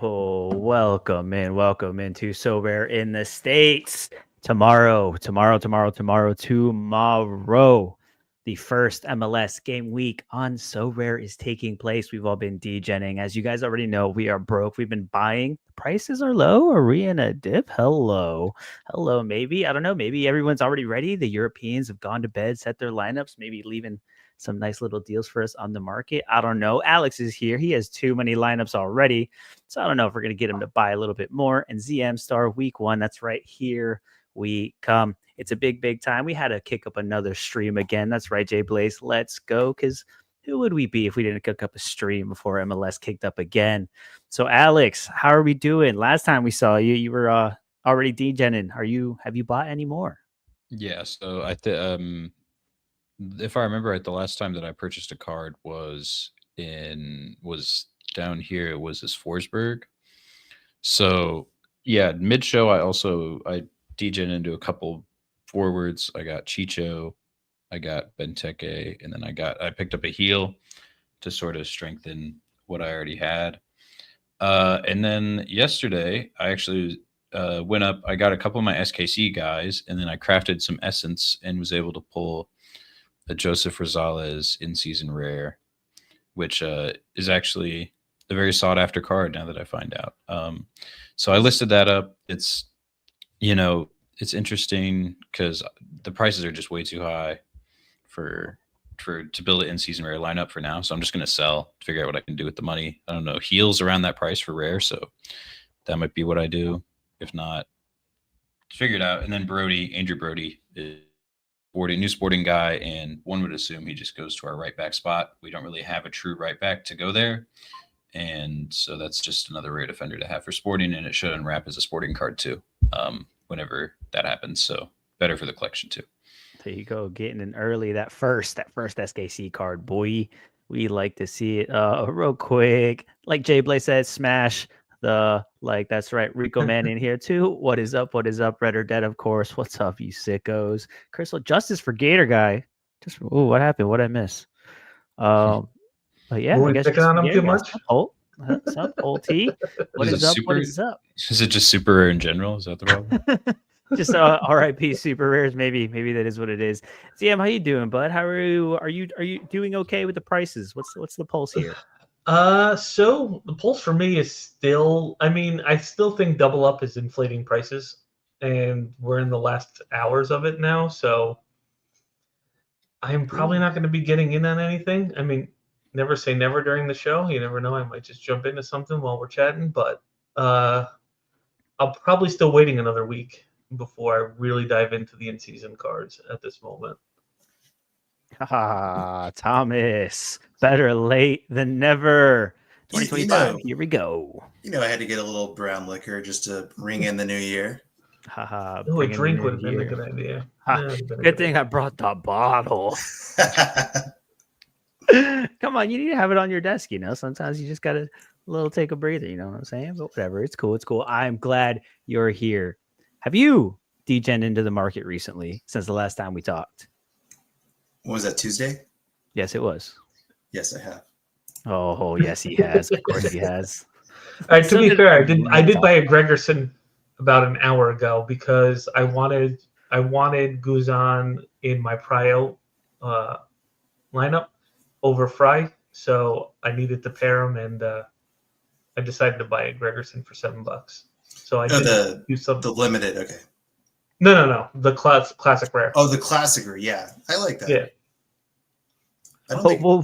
Welcome into So Rare in the States. Tomorrow, the first MLS game week on So Rare is taking place. We've all been degenning. As you guys already know, we are broke. We've been buying. Prices are low. Are we in a dip? Hello, maybe. I don't know. Maybe everyone's already ready. The Europeans have gone to bed, set their lineups, maybe leaving some nice little deals for us on the market. I don't know. Alex is here. He has too many lineups already. So I don't know if we're going to get him to buy a little bit more. And ZM Star week 1, that's right, here we come. It's a big time. We had to kick up another stream again. That's right, Jay Blaze. Let's go. Because who would we be if we didn't cook up a stream before MLS kicked up again? So Alex, how are we doing? Last time we saw you, you were already degenning. Have you bought any more? Yeah. So if I remember right, the last time that I purchased a card was down here. It was this Forsberg. So yeah, mid show I degen into a couple forwards. I got Chicho, I got Benteke, and then I picked up a heel to sort of strengthen what I already had. And then yesterday I actually went up. I got a couple of my SKC guys, and then I crafted some essence and was able to pull a Joseph Rosales in season rare, which is actually a very sought after card now that I find out. So I listed that up. It's interesting because the prices are just way too high to build an in season rare lineup for now. So I'm just going to sell, figure out what I can do with the money. I don't know, heels around that price for rare, so that might be what I do. If not, figure it out. And then Andrew Brody is new sporting guy, and one would assume he just goes to our right back spot. We don't really have a true right back to go there, and so that's just another rare defender to have for sporting, and it should unwrap as a sporting card too whenever that happens. So better for the collection too. There you go, getting in early. That first SKC card, boy. We like to see it. Real quick, like Jay Blaze said, smash that's right. Rico Man in here too. What is up? Red or Dead, of course. What's up, you sickos? Crystal Justice for Gator Guy. What happened? What I miss? But yeah, I guess picking on him too much. What's up, Old T? What is up? What is up? Is it just super rare in general? Is that the problem? Just RIP super rares. Maybe that is what it is. CM, how you doing, bud? How are you? Are you doing okay with the prices? What's the pulse here? So the pulse for me is still, I still think Double Up is inflating prices, and we're in the last hours of it now. So I'm probably not going to be getting in on anything. Never say never during the show. You never know. I might just jump into something while we're chatting, but I'll probably still waiting another week before I really dive into the in-season cards at this moment. Thomas, better late than never. 2025, here we go. I had to get a little brown liquor just to ring in the new year. A drink would have been a good idea. Good thing I brought the bottle. Come on, you need to have it on your desk, Sometimes you just got to take a breather, you know what I'm saying? But whatever, it's cool. I'm glad you're here. Have you degened into the market recently since the last time we talked? What was that, Tuesday? Yes, it was. Yes, I have. Oh, yes, he has. Of course he has. All right, to be fair, I did buy a Gregerson about an hour ago because I wanted Guzan in my Prio lineup over Fry, so I needed to pair them, and I decided to buy a Gregerson for $7. So I did do something. The limited, okay. No. The classic rare. Oh, the classic rare. Yeah, I like that. Yeah. Whoa.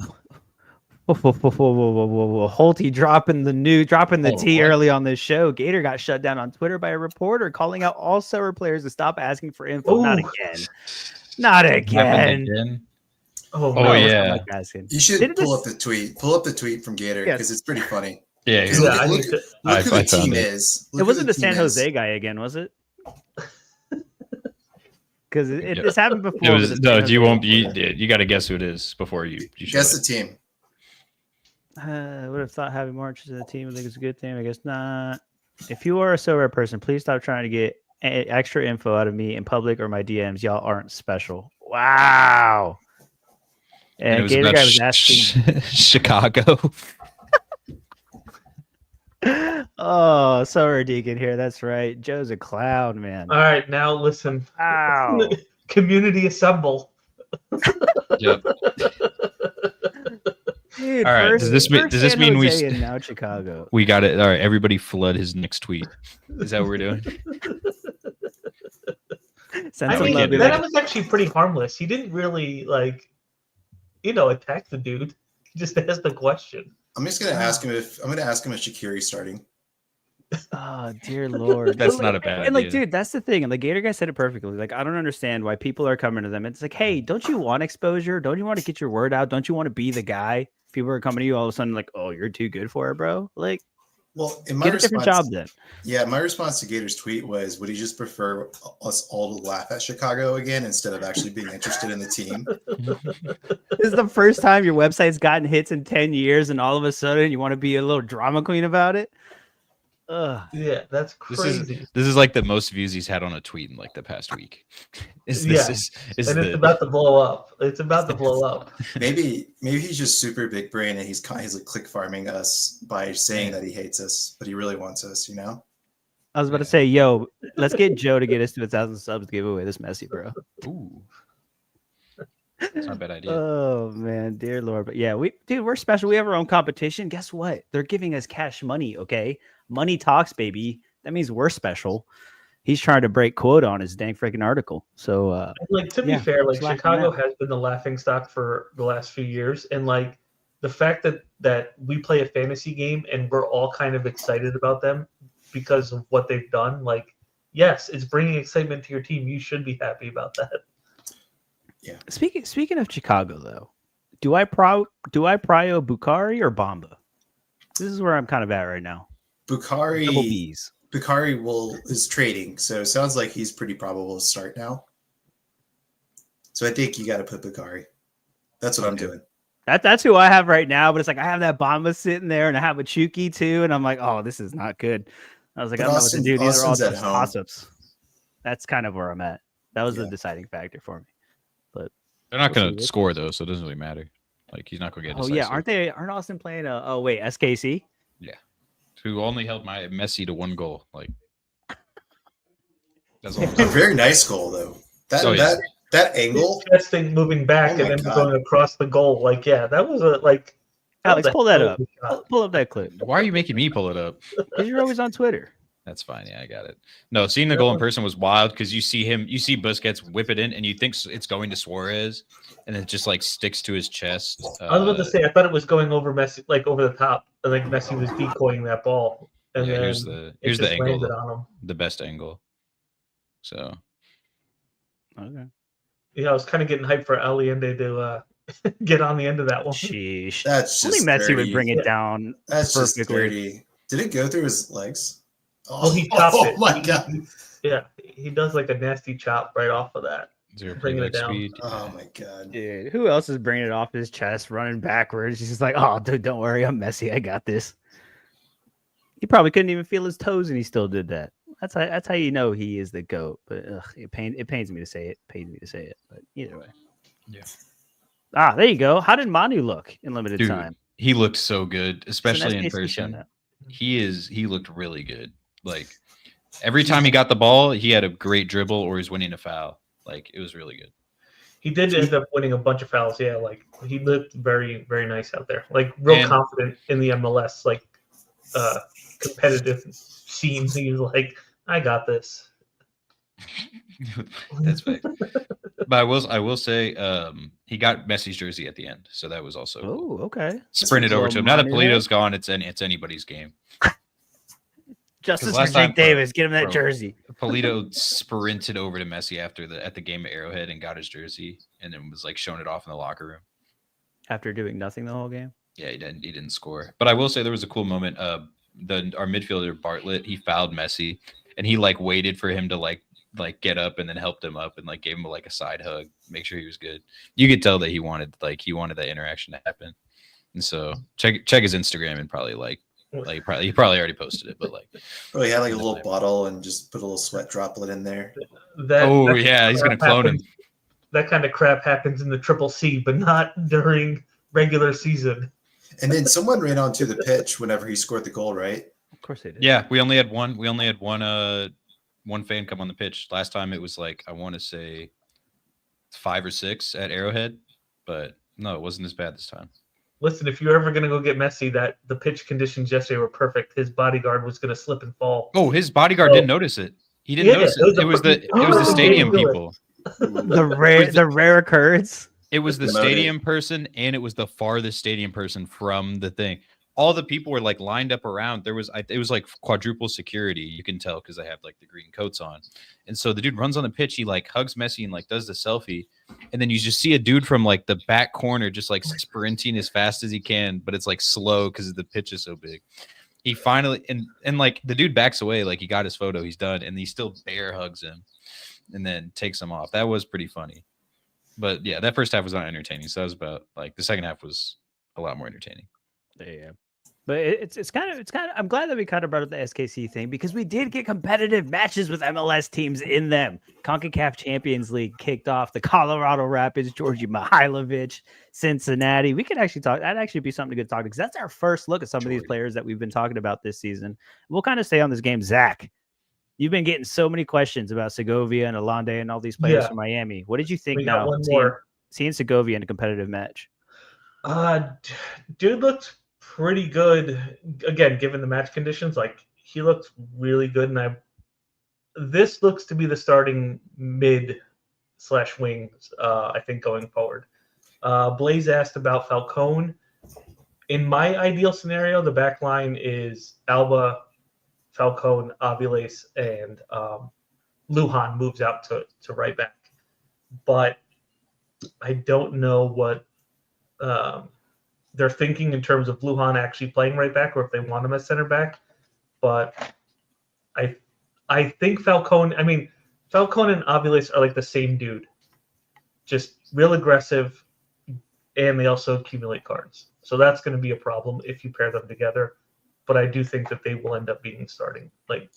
Holty dropping the tea early on this show. Gator got shut down on Twitter by a reporter calling out all Sorare players to stop asking for info. Not again. Oh yeah. You should pull up the tweet. Pull up the tweet from Gator because it's pretty funny. Yeah. Look who the team is. It wasn't the San Jose guy again, was it? Because this happened before. It was, no, you won't. You got to guess who it is before you guess the team. I would have thought having more interest in the team, I think it's a good thing. I guess not. If you are a Sorare person, please stop trying to get extra info out of me in public or my DMs. Y'all aren't special. Wow. And Gator Guy was asking Chicago. Oh, sorry, Deacon here. That's right. Joe's a clown, man. All right, now listen. Wow. Community assemble. Yep. Dude, All right. first, Does this mean? first Does this San mean Jose and now Chicago. we got it? All right. Everybody flood his next tweet. Is that what we're doing? Send I some mean, love. Be that like, was actually pretty harmless. He didn't really attack the dude. He just asked the question. I'm just gonna ask him if Shaqiri's starting. oh dear lord. That's But, not a bad and like, idea. dude, that's the thing. And the Gator guy said it perfectly. Like, I don't understand why people are coming to them. It's like, hey, don't you want exposure? Don't you want to get your word out? Don't you want to be the guy? People are coming to you all of a sudden, like, oh, you're too good for it, bro. Like, Well, in my get a different job response, then. yeah, my response to Gator's tweet was, would he just prefer us all to laugh at Chicago again instead of actually being interested in the team? This is the first time your website's gotten hits in 10 years, and all of a sudden you want to be a little drama queen about it. Ugh. Yeah, that's This crazy. is like the most views he's had on a tweet in like the past week. Is Yeah. is And it's about to blow up. It's about to blow up. Maybe he's just super big brain and he's like click farming us by saying that he hates us, but he really wants us, you know? I was about to say, yo, let's get Joe to get us to 1,000 subs to give away this Messi, bro. Ooh. That's not a bad idea. Oh man, dear Lord. But yeah, we're special. We have our own competition. Guess what? They're giving us cash money, okay? Money talks, baby. That means we're special. He's trying to break quota on his dang freaking article. So Like, to be yeah, fair, like just laughing Chicago out. has been the laughing stock for the last few years, and like the fact that we play a fantasy game and we're all kind of excited about them because of what they've done. Like, yes, it's bringing excitement to your team. You should be happy about that. Yeah. Speaking of Chicago though, do I prio Bukhari or Bamba? This is where I'm kind of at right now. Double Bukhari B's. is trading, so it sounds like he's pretty probable to start now. So I think you got to put Bukhari. That's what I'm doing. That's who I have right now, but it's like I have that Bamba sitting there and I have a Chucky too, and I'm like, oh, this is not good. I was like, But I don't know what to do. These are all Austin's at just home. toss-ups. That's kind of where I'm at. That was the Yeah. deciding factor for me. But They're not we'll going see. to score though, so it doesn't really matter. Like he's not going to get Oh decisive. yeah, aren't Austin playing SKC? Who only held my Messi to one goal. Like that's all. I'm A saying. very nice goal though. Oh, yeah. That angle. Chest thing moving back Oh my and then God. going across the goal. Like, yeah, that was a like. Alex, was a pull that hell up. of a shot. Pull up that clip. Why are you making me pull it up? Because you're always on Twitter. That's fine. Yeah, I got it. No, seeing the goal in person was wild because you see Busquets whip it in, and you think it's going to Suarez, and it just like sticks to his chest. I was about to say, I thought it was going over Messi, like over the top. I think Messi was decoying that ball, and Yeah, then here's it the just angle, landed on him. the best angle. So Okay. Yeah, I was kind of getting hyped for Allende to get on the end of that one. Sheesh. That's Only just Messi would dirty. bring it Yeah. down. That's just perfectly. dirty. Did it go through his legs? Well, he chopped it. my God. Yeah, he does like a nasty chop right off of that. zero Bringing it playback down. speed. Oh my God. Dude, who else is bringing it off his chest, running backwards? He's just like, oh, dude, don't worry, I'm Messi. I got this. He probably couldn't even feel his toes, and he still did that. That's how you know he is the GOAT. But it pains me to say it. But either way. Yeah. Ah, there you go. How did Manu look in limited Dude, time? he looked so good, It's an especially in SKC person. shout-out. He looked really good. Like every time he got the ball, he had a great dribble or he's winning a foul. Like it was really good. He did end up winning a bunch of fouls. Yeah, like he looked very, very nice out there. Like real And- confident in the MLS, like competitive scene. He's like, I got this. That's fake. But I will say he got Messi's jersey at the end, so that was also cool. Oh, okay. Sprinted over to him. Now that Polito's gone, it's anybody's game. Justice for last time, Jake Davis. Get him that bro. jersey. Polito sprinted over to Messi at the game at Arrowhead and got his jersey, and then was like showing it off in the locker room. After doing nothing the whole game. Yeah, he didn't score. But I will say there was a cool moment. Our midfielder Bartlett, he fouled Messi, and he like waited for him to like get up and then helped him up and like gave him like a side hug, make sure he was good. You could tell that he wanted that interaction to happen. And so check his Instagram and probably he probably already posted it, but like Oh, he had like a little bottle and just put a little sweat droplet in there. Yeah, he's gonna clone him. That kind of crap happens in the Triple C, but not during regular season. And then someone ran onto the pitch whenever he scored the goal, right? Of course they did. Yeah, we only had one. We only had one fan come on the pitch. Last time it was like I want to say 5 or 6 at Arrowhead, but no, it wasn't as bad this time. Listen, if you're ever going to go get Messi, that the pitch conditions yesterday were perfect. His bodyguard was going to slip and fall. Oh, his bodyguard didn't notice it. He didn't notice it. It was the stadium people. the rare occurrence. It was the stadium person, and it was the farthest stadium person from the thing. All the people were like lined up around. It was like quadruple security. You can tell because they have like the green coats on. And so the dude runs on the pitch. He like hugs Messi and like does the selfie. And then you just see a dude from like the back corner just like sprinting as fast as he can, but it's like slow because the pitch is so big. He finally and like the dude backs away, like he got his photo, he's done, and he still bear hugs him and then takes him off. That was pretty funny. But yeah, that first half was not entertaining. So that was about like the second half was a lot more entertaining. Yeah. But it's kind of I'm glad that we kind of brought up the SKC thing because we did get competitive matches with MLS teams in them. CONCACAF Champions League kicked off the Colorado Rapids, Georgi Mihailovic, Cincinnati. We could actually talk. That'd actually be something to good talk because that's our first look at some of these players that we've been talking about this season. We'll kind of stay on this game. Zach, you've been getting so many questions about Segovia and Alande and all these players from Miami. What did you think now seeing Segovia in a competitive match? Dude looked pretty good. Again, given the match conditions, like he looked really good. And this looks to be the starting mid/wing, I think, going forward. Blaze asked about Falcone. In my ideal scenario, the back line is Alba, Falcone, Aviles, and Lujan moves out to right back. But I don't know what they're thinking in terms of Lujan actually playing right back or if they want him as center back. But I think Falcone and Aviles are like the same dude. Just real aggressive, and they also accumulate cards. So that's going to be a problem if you pair them together. But I do think that they will end up being starting like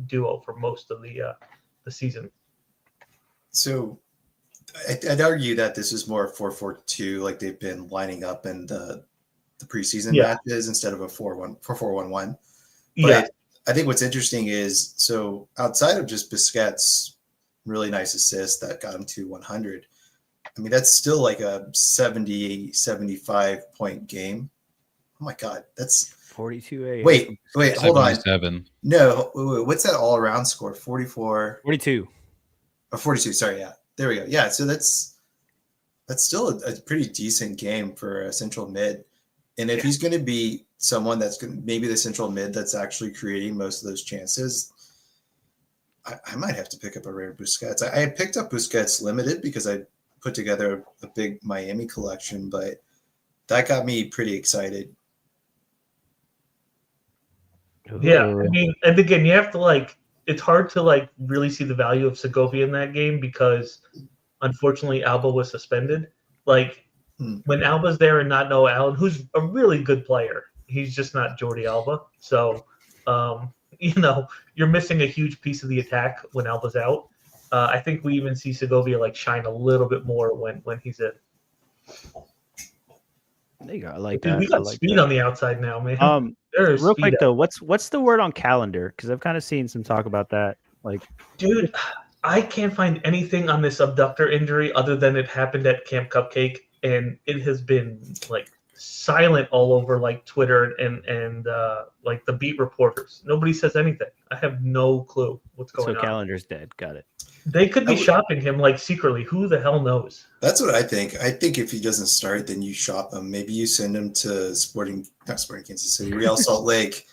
duo for most of the season. So I'd argue that this is more 4-4-2, like they've been lining up in the preseason matches instead of a 4-1-1. But I think what's interesting is, so outside of just Busquets' really nice assist that got him to 100, I mean, that's still like a 70, 75 point game. Oh my God, that's 42. Wait, hold on. No, wait, what's that all around score? 44. 42. Or 42. Sorry. Yeah. There we go. Yeah. So that's still a pretty decent game for a central mid. And if he's going to be someone that's going to maybe the central mid that's actually creating most of those chances, I might have to pick up a rare Busquets. I picked up Busquets limited because I put together a big Miami collection, but that got me pretty excited. Yeah, I mean, and again, you have to it's hard to really see the value of Segovia in that game because unfortunately Alba was suspended. When Alba's there and not Noah Allen, who's a really good player, he's just not Jordi Alba. So, you're missing a huge piece of the attack when Alba's out. I think we even see Segovia shine a little bit more when he's in. There you go. I like that. We got speed on the outside now, man. Real quick though, what's the word on calendar? Because I've kind of seen some talk about that. Dude, I can't find anything on this abductor injury other than it happened at Camp Cupcake, and it has been silent all over Twitter and the beat reporters. Nobody says anything. I have no clue what's going on. So calendar's dead. Got it. They could be shopping him secretly. Who the hell knows? That's what I think. I think if he doesn't start, then you shop him. Maybe you send him to not Sporting Kansas City, Real Salt Lake.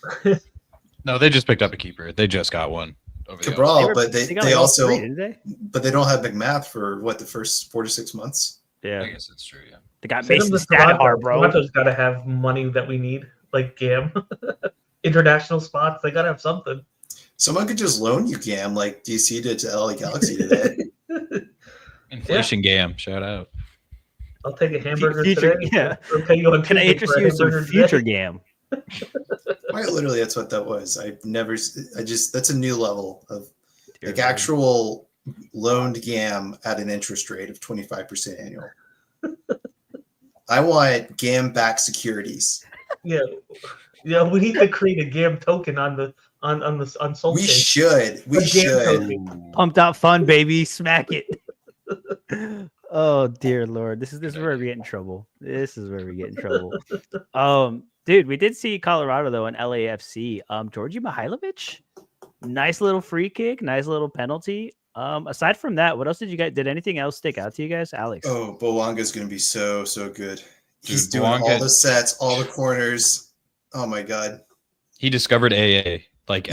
No, they just picked up a keeper. They just got one. Cabral, but they also, didn't they? But they don't have McMath for the first 4 to 6 months. Yeah, I guess that's true. Yeah, they got Mason Stadhar, bro. Toronto's got to have money that we need, GAM, international spots. They got to have something. Someone could just loan you GAM, like DC did to LA Galaxy today. Inflation GAM, shout out. I'll take a hamburger future, today. Yeah. Can I interest you in some future GAM? Quite literally, that's what that was. That's a new level of actual loaned GAM at an interest rate of 25% annual. I want GAM backed securities. Yeah. Yeah, we need to create a GAM token on Soul We Chain. should. We A GAM should. token. Pumped out fun, baby. Smack it. Oh dear Lord. This is Good where we idea. get in trouble. This is where we get in trouble. Dude, we did see Colorado though in LAFC. Georgi Mihailovic. Nice little free kick, nice little penalty. Aside from that, what else did anything else stick out to you guys? Alex. Oh, Bowanga's going to be so good. He's Dude, doing all Bouanga- the sets, all the corners. Oh my God. He discovered AA. Like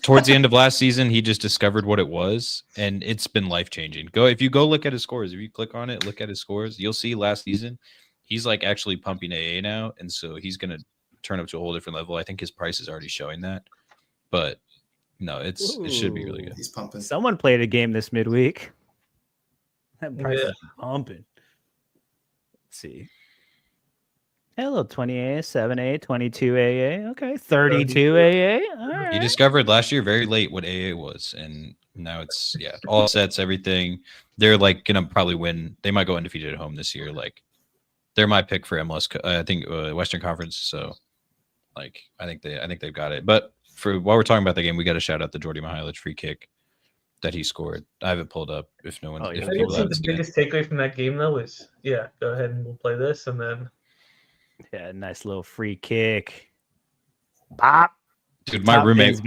towards the end of last season, he just discovered what it was, and it's been life changing. If you go look at his scores, if you click on it, look at his scores, you'll see last season he's like actually pumping AA now, and so he's gonna turn up to a whole different level. I think his price is already showing that, but no, it should be really good. He's pumping. Someone played a game this midweek. That price is pumping. Let's see. Hello, 20 AA, 7 AA, 22 AA. Okay, 32 AA. All right. He discovered last year very late what AA was, and now it's all sets, everything. They're like gonna probably win. They might go undefeated at home this year. Like they're my pick for MLS. I think Western Conference. So like I think they've got it. But while we're talking about the game, we got to shout out the Georgi Mihailovic free kick that he scored. I have it pulled up. If no one, I think the biggest takeaway from that game though is go ahead and we'll play this and then. Yeah, nice little free kick. Bop. Dude, my roommate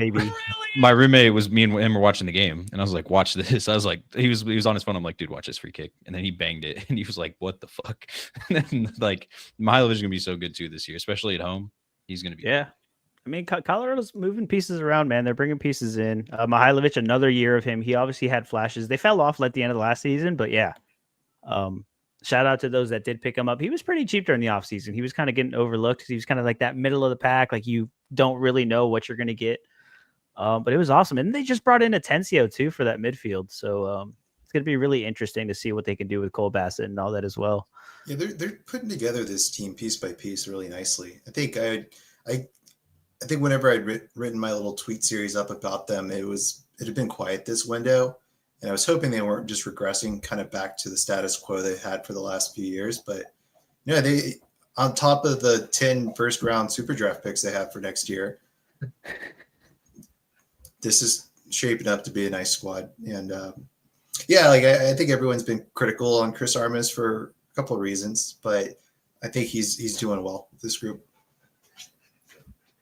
was me and him were watching the game, and I was like, "Watch this." I was like, he was on his phone. I'm like, "Dude, watch this free kick," and then he banged it, and he was like, "What the fuck?" And then like, Mihailovic is gonna be so good too this year, especially at home. He's gonna be good. I mean, Colorado's moving pieces around, man. They're bringing pieces in. Mihailovic, another year of him. He obviously had flashes. They fell off at the end of the last season, but yeah. Shout out to those that did pick him up. He was pretty cheap during the offseason. He was kind of getting overlooked because he was kind of like that middle of the pack. Like you don't really know what you're going to get. But it was awesome. And they just brought in Atencio too for that midfield. So it's going to be really interesting to see what they can do with Cole Bassett and all that as well. Yeah, they're putting together this team piece by piece really nicely. I think whenever I'd written my little tweet series up about them, it had been quiet this window. And I was hoping they weren't just regressing kind of back to the status quo they had for the last few years. But they on top of the 10 first round super draft picks they have for next year, this is shaping up to be a nice squad. And I think everyone's been critical on Chris Armas for a couple of reasons, but I think he's doing well with this group.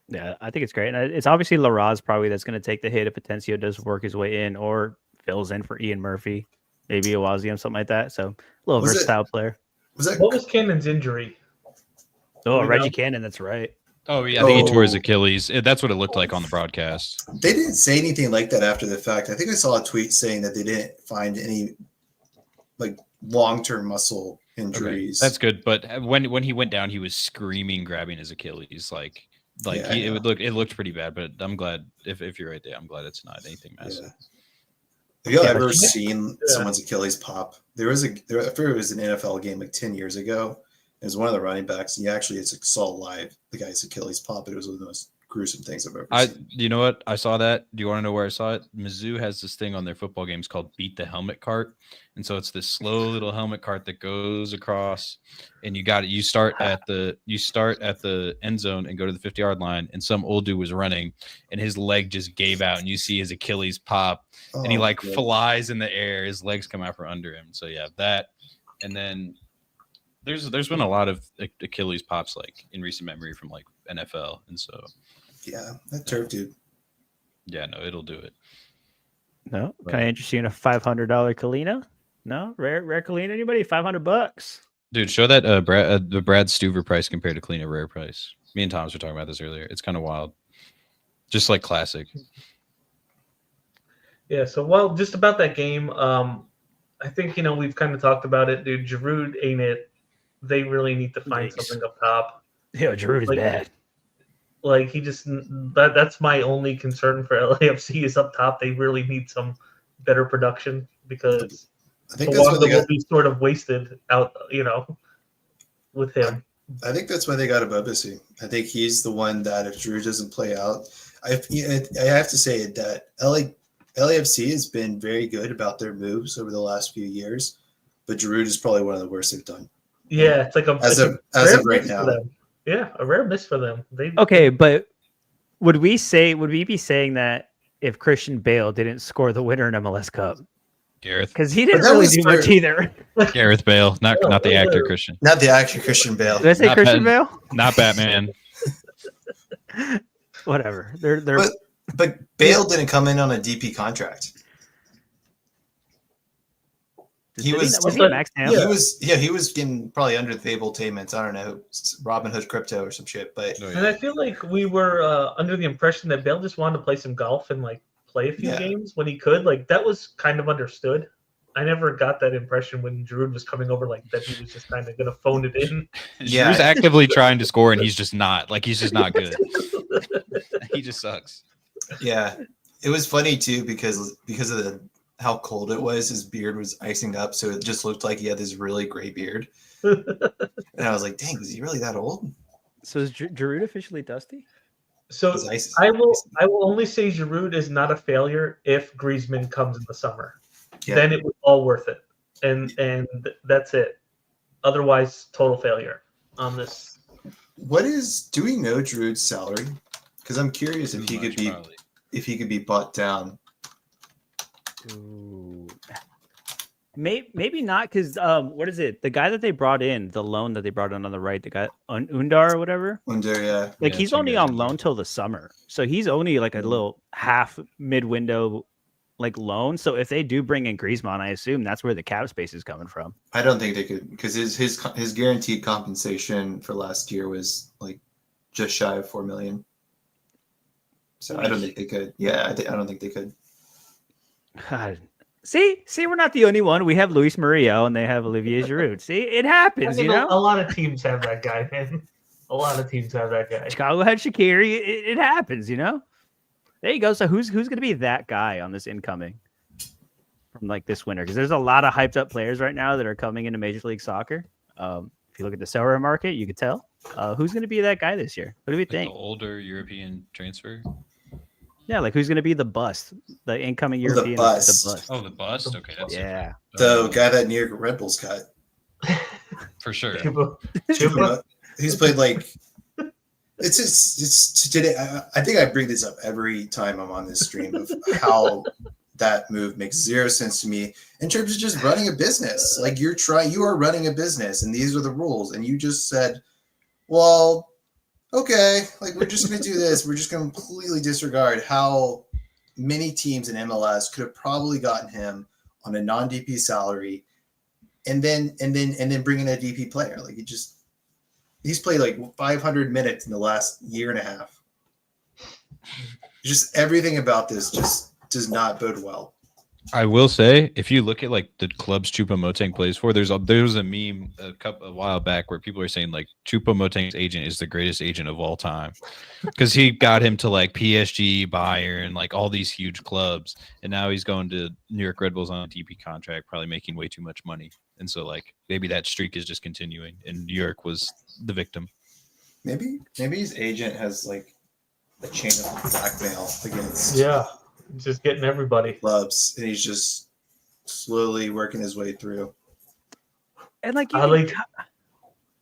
Yeah, I think it's great. And it's obviously Laraz probably that's going to take the hit if Atencio does work his way in or fills in for Ian Murphy, maybe Awazium, something like that. So a little versatile player. What was Cannon's injury? Oh, Reggie Cannon, that's right. Oh, yeah, I think he tore his Achilles. That's what it looked like on the broadcast. They didn't say anything like that after the fact. I think I saw a tweet saying that they didn't find any like long-term muscle injuries. Okay. That's good. But when he went down, he was screaming, grabbing his Achilles. It looked pretty bad, but I'm glad if you're right there, I'm glad it's not anything massive. Yeah. Have you ever seen someone's Achilles pop? I forget it was an NFL game like 10 years ago. It was one of the running backs, and saw live the guy's Achilles pop. It was one of the most gruesome things I've ever seen. You know what? I saw that. Do you want to know where I saw it? Mizzou has this thing on their football games called Beat the Helmet Cart. And so it's this slow little helmet cart that goes across, and you start at the end zone and go to the 50-yard line, and some old dude was running and his leg just gave out, and you see his Achilles pop, and he flies in the air. His legs come out from under him. So yeah, that. And then there's been a lot of Achilles pops like in recent memory from like NFL, and so yeah, that turf dude. Yeah, no, it'll do it. No, can I interest you in a $500 Kalina? No, rare Kalina. Anybody? $500. Dude, show that the Brad Stuver price compared to Kalina rare price. Me and Thomas were talking about this earlier. It's kind of wild, just like classic. Yeah. So just about that game, I think we've kind of talked about it, dude. Giroud ain't it. They really need to find something up top. Yeah, Giroud is bad. Like he just that's my only concern for LAFC is up top. They really need some better production because I think that's what will be sort of wasted out, with him. I think that's why they got Abubisi. I think he's the one that if Giroud doesn't play out, I have to say that LAFC has been very good about their moves over the last few years, but Giroud is probably one of the worst they've done. Yeah, it's like as of right now. Yeah, a rare miss for them. They Okay, but would we be saying that if Christian Bale didn't score the winner in MLS Cup? Gareth. Because he didn't that really was do for- much either. Gareth Bale, not the actor Christian. Not the actor Christian Bale. Did I say Not Christian Bat- Bale? Not Batman. Whatever. They're But Bale didn't come in on a DP contract. He was he a max now? he was getting probably under the table payments. I don't know, Robin Hood crypto or some shit. But Oh, And yeah. I feel like we were under the impression that Bale just wanted to play some golf and like play a few Yeah. games when he could. Like that was kind of understood. I never got that impression when Giroud was coming over, like that he was just kind of gonna phone it in. Yeah. Giroud's actively trying to score, and he's just not. Like, he's just not good. He just sucks. yeah, it was funny too because of how cold it was. His beard was icing up, so it just looked like he had this really gray beard. And I was like, "Dang, was he really that old?" So is Giroud officially dusty? So His ice- I will only say Giroud is not a failure if Griezmann comes in the summer. Yeah. Then it was all worth it, and that's it. Otherwise, total failure on this. Do we know Giroud's salary? Because I'm curious if he could be Probably. bought down. Ooh. Maybe not, because what is it? The guy that they brought in, the loan that they brought in on the right, the guy Undar or whatever. Under Like Yeah, he's some only guys on in loan there. till the summer, so he's only like a little half mid-window like loan. So if they do bring in Griezmann, I assume that's where the cap space is coming from. I don't think they could because his guaranteed compensation for last year was like just shy of 4 million. So I don't think they could. Yeah, I don't think they could. God. See, we're not the only one. We have Luis Muriel and they have Olivier Giroud. See, it I happens, mean, you know. a lot of teams have that guy, man. A lot of teams have that guy. Chicago had Shaqiri. It happens, you know. There you go. So who's going to be that guy on this incoming from like this winter? Because there's a lot of hyped up players right now that are coming into Major League Soccer. If you look at the Sorare market, you could tell who's going to be that guy this year. What do we Like the think? older European transfer. Yeah, like who's going to be the bust? The incoming Oh, the European bust. the bust. Oh, the bust. Okay, that's Yeah. The guy that New York Red Bulls got. for sure. Chuba. He's played like it's today. I think I bring this up every time I'm on this stream of how that move makes zero sense to me in terms of just running a business. Like you are running a business and these are the rules. And you just said, well, okay, like we're just going to do this. We're just going to completely disregard how many teams in MLS could have probably gotten him on a non-DP salary and then bring in a DP player. Like he's played like 500 minutes in the last year and a half. Just everything about this just does not bode well. I will say, if you look at like the clubs Choupo-Moting plays for, there was a meme a while back where people are saying like Choupo-Moting's agent is the greatest agent of all time because he got him to like PSG, Bayern, like all these huge clubs, and now he's going to New York Red Bulls on a DP contract, probably making way too much money, and so like maybe that streak is just continuing, and New York was the victim. Maybe his agent has like a chain of blackmail against Yeah, just getting everybody. clubs, and he's just slowly working his way through. And like, I like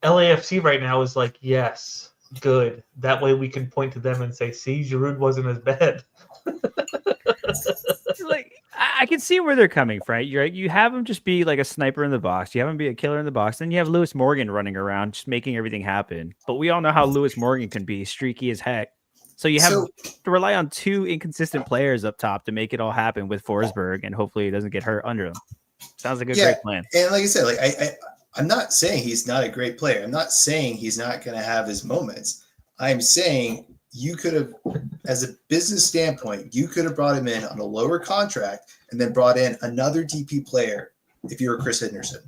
LAFC right now is like, yes, good. That way we can point to them and say, see, Giroud wasn't as bad. like I can see where they're coming from. Right? You have him just be like a sniper in the box. You have him be a killer in the box. Then you have Lewis Morgan running around, just making everything happen. But we all know how Lewis Morgan can be streaky as heck. So you have to rely on two inconsistent players up top to make it all happen with Forsberg, and hopefully he doesn't get hurt under him. Sounds like a great plan. And like I said, like I'm not saying he's not a great player. I'm not saying he's not going to have his moments. I'm saying you could have, as a business standpoint, you could have brought him in on a lower contract and then brought in another DP player if you were Chris Henderson.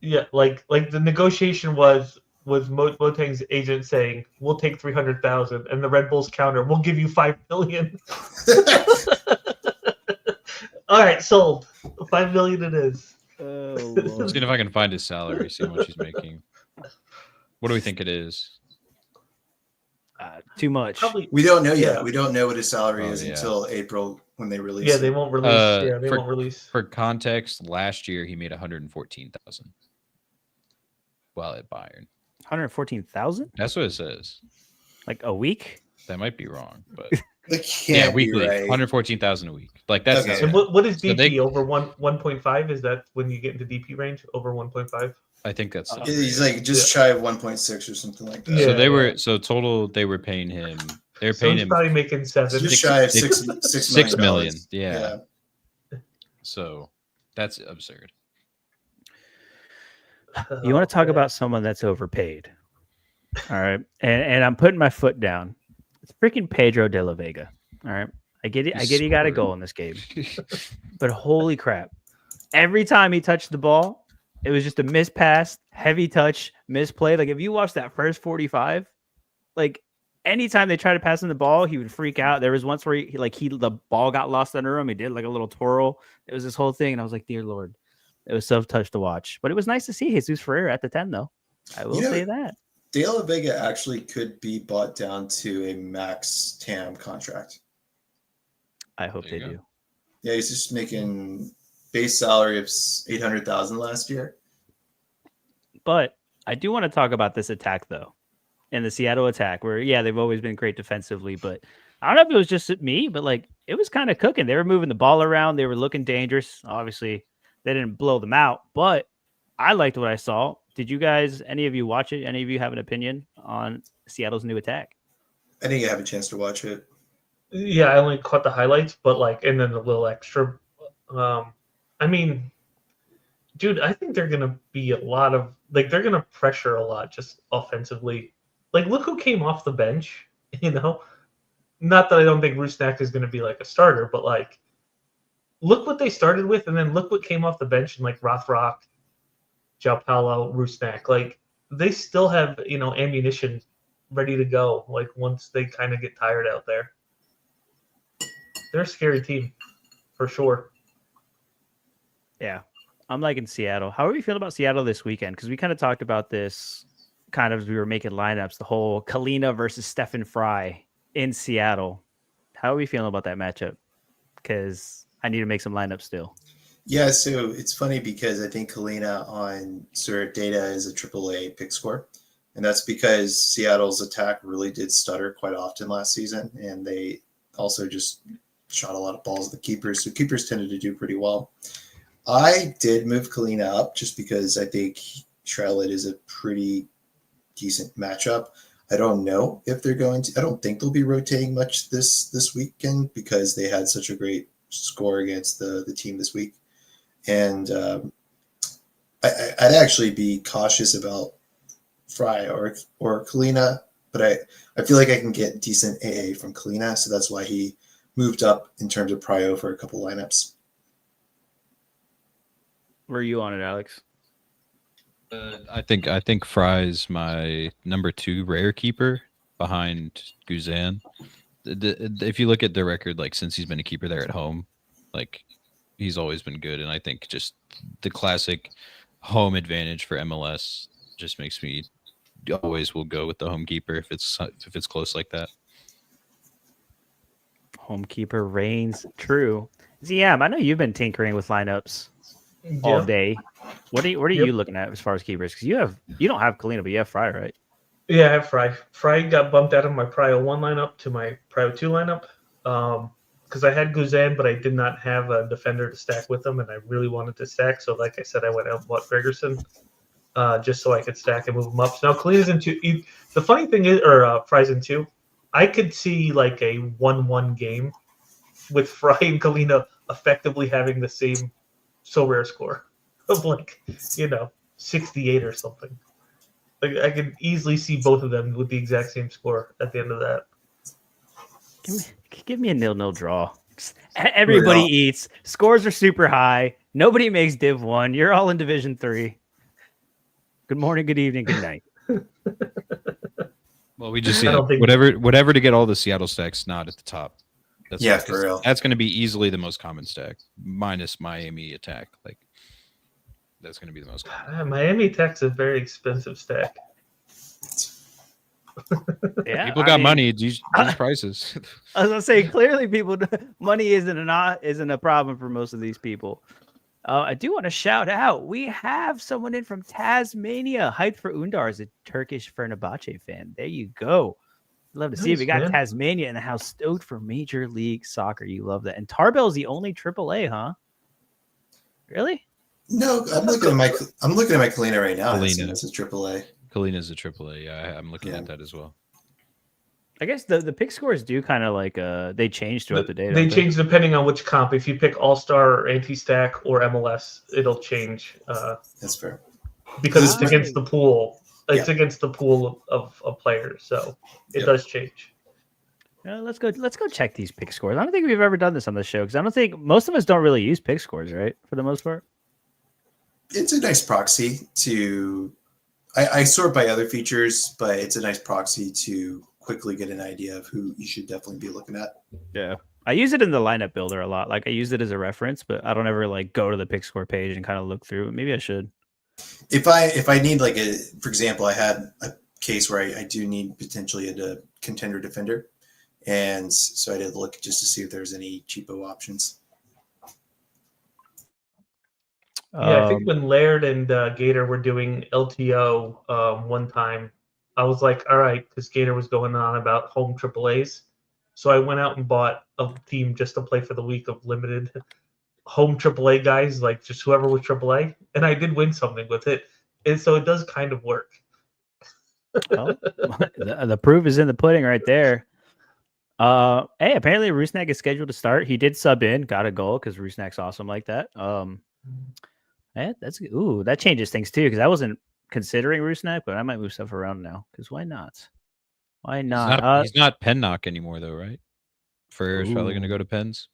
Yeah, like the negotiation was Boateng's agent saying, we'll take 300,000, and the Red Bulls counter, we'll give you 5 million. All right, sold. 5 million it is. Oh, I'm seeing if I can find his salary, see how much he's making. What do we think it is? too much. Probably. We don't know yet. Yeah. We don't know what his salary is yeah. until April when they release Yeah, it. they won't release. They won't release. For context, last year he made 114,000 while at Bayern. 114,000? That's what it says. Like a week? That might be wrong, but That can't yeah, be weekly, right. 114,000 a week. Like that's Okay. And what is So DP they- over 1.5? Is that when you get into DP range over 1.5? I think that's Oh. He's like just shy of 1.6 or something like that. Yeah. so they were total. They were paying him. They were So paying he's him probably making 7. Just shy of six- $6 million. Yeah. So that's absurd. You want to talk man. about someone that's overpaid? All right, and I'm putting my foot down. It's freaking Pedro de la Vega. All right, I get it. I get he got a scored. goal in this game, but holy crap! Every time he touched the ball, it was just a missed pass, heavy touch, misplay. Like if you watch that first 45, like anytime they tried to pass him the ball, he would freak out. There was once where the ball got lost under him. He did like a little twirl. It was this whole thing, and I was like, dear Lord, it was so tough to watch. But it was nice to see Jesus Ferreira at the 10, though. I will say that. De La Vega actually could be bought down to a max TAM contract. I hope There they you go. do. Yeah, he's just making base salary of 800,000 last year. But I do want to talk about this attack, though, and the Seattle attack, where, yeah, they've always been great defensively, but I don't know if it was just me, but like it was kind of cooking. They were moving the ball around. They were looking dangerous. Obviously, they didn't blow them out, but I liked what I saw. Did you guys, any of you watch it? Any of you have an opinion on Seattle's new attack? I didn't have a chance to watch it. Yeah, I only caught the highlights, but like, and then a little extra. I mean, dude, I think they're gonna be a lot of like they're gonna pressure a lot just offensively. Like, look who came off the bench. You know, not that I don't think Rusnak is gonna be like a starter, but like, look what they started with, and then look what came off the bench, and like Rothrock, João Paulo, Rusnak. Like, they still have ammunition ready to go. Like once they kind of get tired out there. They're a scary team, for sure. Yeah, I'm liking Seattle. How are you feeling about Seattle this weekend? Because we kind of talked about this kind of as we were making lineups, the whole Kalina versus Stephen Fry in Seattle. How are we feeling about that matchup? Because I need to make some lineups still. Yeah, so it's funny because I think Kalina on Sorare data is a AAA pick score. And that's because Seattle's attack really did stutter quite often last season. And they also just shot a lot of balls at the keepers. So keepers tended to do pretty well. I did move Kalina up just because I think Charlotte is a pretty decent matchup. I don't know if they're going to. I don't think they'll be rotating much this weekend because they had such a great score against the team this week. And I'd actually be cautious about Fry or Kalina, but I feel like I can get decent AA from Kalina, so that's why he moved up in terms of prio for a couple lineups. Where are you on it, Alex? I think Fry's my number 2 rare keeper behind Guzan. If you look at their record, like since he's been a keeper there at home, like he's always been good, and I think just the classic home advantage for MLS just makes me always will go with the home keeper if it's close like that. Homekeeper reigns true. ZM, I know you've been tinkering with lineups all day. What are you looking at as far as keepers? Because you don't have Kalina, but you have Fry, right? Yeah, I have Fry. Fry got bumped out of my Prio 1 lineup to my Prio 2 lineup because I had Guzan, but I did not have a defender to stack with him, and I really wanted to stack. So, like I said, I went out and bought Gregerson just so I could stack and move him up. So now Kalina's in 2. The funny thing is, or Fry's in 2. I could see like a 1-1 game with Fry and Kalina effectively having the same Sorare score of 68 or something. Like I could easily see both of them with the exact same score at the end of that. Give me a 0-0 draw. Everybody eats. Scores are super high. Nobody makes Div 1. You're all in Division 3. Good morning, good evening, good night. Well, we just see whatever to get all the Seattle stacks not at the top. That's for real. That's going to be easily the most common stack, minus Miami attack. Like that's going to be the most common. Miami attack's a very expensive stack. Yeah, people got money. These prices. I was gonna say clearly, money isn't a problem for most of these people. I do want to shout out. We have someone in from Tasmania, hyped for Undar as a Turkish Fenerbahce fan. There you go. Love to see it. Nice, We got man. Tasmania in the house, stoked for Major League Soccer. You love that. And Tarbell is the only AAA, huh? Really? No, I'm looking at my Kalina right now. And Kalina. it's a AAA. Kalina's a AAA. Yeah, I'm looking Yeah. at that as well. I guess the pick scores do kind of like they change throughout the day. They Don't change depending on which comp. If you pick All Star or Anti Stack or MLS, it'll change That's fair. because it's Ah. against the pool. It's Yeah. against the pool of players, so it Yep. does change. Let's go check these pick scores. I don't think we've ever done this on the show because I don't think most of us don't really use pick scores, right? For the most part. It's a nice proxy to. I sort by other features, but it's a nice proxy to quickly get an idea of who you should definitely be looking at. Yeah. I use it in the lineup builder a lot. Like I use it as a reference, but I don't ever like go to the pick score page and kind of look through it. Maybe I should. If I need like for example, I had a case where I do need potentially a contender defender, and so I did look just to see if there's any cheapo options. Yeah, I think when Laird and Gator were doing LTO one time, I was like, all right, because Gator was going on about home AAAs. So I went out and bought a team just to play for the week of limited home AAA guys, like just whoever was AAA. And I did win something with it. And so it does kind of work. well, the proof is in the pudding right there. Hey, apparently Rusnak is scheduled to start. He did sub in, got a goal because Rusnak's awesome like that. That changes things too because I wasn't considering Rusnak, but I might move stuff around now because why not? Why not? He's not pen knock anymore though, right? Ferrer's probably going to go to pens.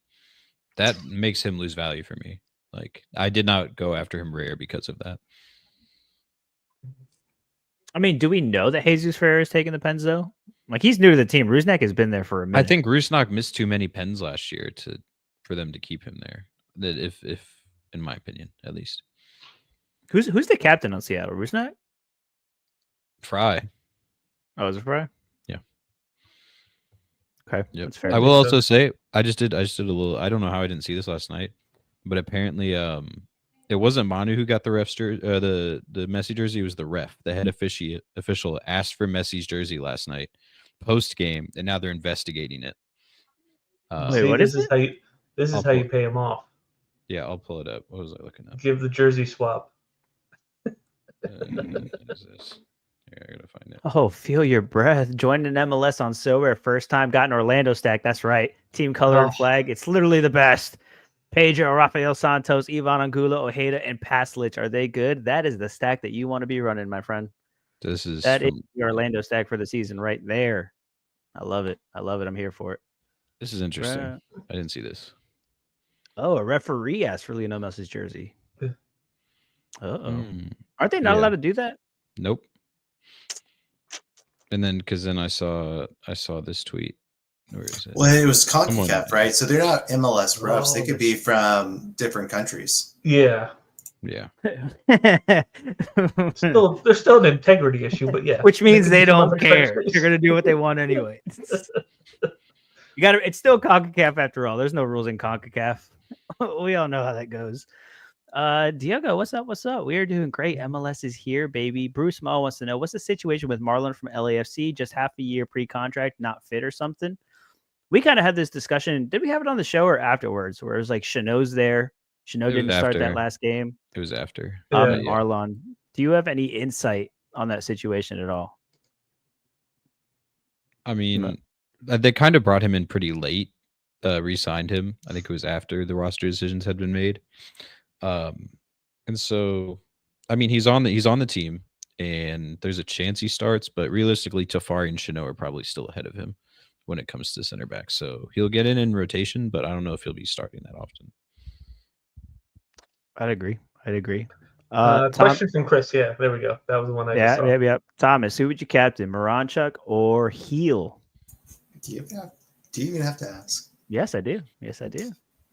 That makes him lose value for me. Like I did not go after him rare because of that. I mean, do we know that Jesus Ferrer is taking the pens though? Like he's new to the team. Rusnak has been there for a minute. I think Rusnak missed too many pens last year for them to keep him there. That if in my opinion, at least. Who's the captain on Seattle? Rusnak? Fry. Oh, is it Fry? Yeah. Okay. Yep. That's fair. I will also say I just did a little. I don't know how I didn't see this last night, but apparently it wasn't Manu who got the ref's the Messi jersey. It was the ref. The head official asked for Messi's jersey last night, post game, and now they're investigating it. Wait, what is this it? This is how you pay him off. Yeah, I'll pull it up. What was I looking at? Give the jersey swap. What is this? Here, I gotta find it. Oh, feel your breath. Joined an MLS on Sorare. First time got an Orlando stack. That's right. Team color and flag. It's literally the best. Pedro, Rafael Santos, Ivan Angulo, Ojeda, and Paslich. Are they good? That is the stack that you want to be running, my friend. This is That is the Orlando stack for the season right there. I love it. I love it. I'm here for it. This is interesting. I didn't see this. Oh, a referee asked for Lionel Messi's jersey. Uh-oh. Aren't they not Yeah. allowed to do that? Nope. And then because then I saw this tweet. Where is it? Well, it was CONCACAF, right? So they're not MLS refs. They Oh, could be from different countries. Yeah. Yeah. There's still an integrity issue, but yeah. Which means they could be from don't other care. countries. You're gonna do what they want anyway. You got to. It's still CONCACAF after all. There's no rules in CONCACAF. We all know how that goes. Diego, what's up? What's up? We are doing great. MLS is here, baby. Bruce Mall wants to know what's the situation with Marlon from LAFC? Just half a year pre-contract, not fit or something. We kind of had this discussion. Did we have it on the show or afterwards? Where it was like Chanot's there. Chanot didn't start that last game. It was after. Yeah. Marlon, do you have any insight on that situation at all? I mean, they kind of brought him in pretty late. Re-signed him. I think it was after the roster decisions had been made. And so, I mean, he's on the team, and there's a chance he starts, but realistically, Tafari and Chanot are probably still ahead of him when it comes to center back. So he'll get in rotation, but I don't know if he'll be starting that often. I'd agree. Question from Chris. Yeah, there we go. That was the one I just saw. Yeah. Thomas, who would you captain, Moranchuk or Heel? Do you even have to ask? Yes, I do.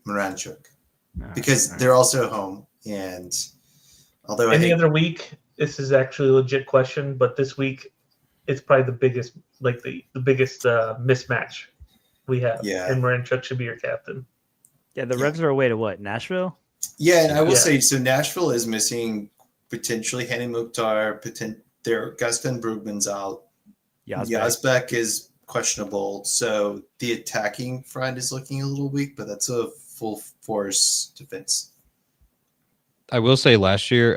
Moranchuk. Because they're also home, and although Any other week, this is actually a legit question, but this week it's probably the biggest, like the biggest mismatch we have. Yeah. And Moranchuk should be your captain. Yeah, the Revs are away to what? Nashville? Yeah, and I will Yeah. say, so Nashville is missing potentially Hani Mukhtar, their Gaston Brugman's out. Yazbek. Yazbek is questionable, so the attacking front is looking a little weak, but that's a full force defense. I will say last year,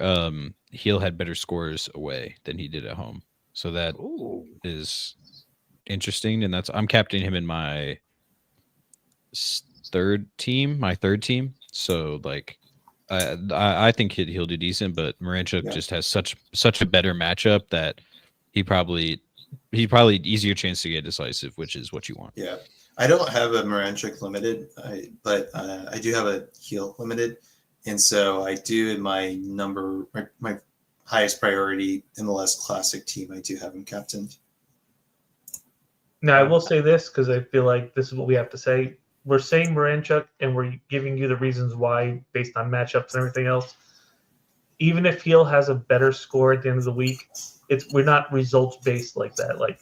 Heel had better scores away than he did at home. So that is interesting. And I'm captaining him in my third team. So like, I think he'll do decent, but Moranchuk just has such a better matchup that he probably easier chance to get decisive, which is what you want. Yeah, I don't have a Moranchuk limited, but I do have a Heel limited, and so I do in my highest priority MLS Classic team. I do have him captained. Now, I will say this because I feel like this is what we have to say. We're saying Moranchuk, and we're giving you the reasons why based on matchups and everything else. Even if Heel has a better score at the end of the week, we're not results based like that. Like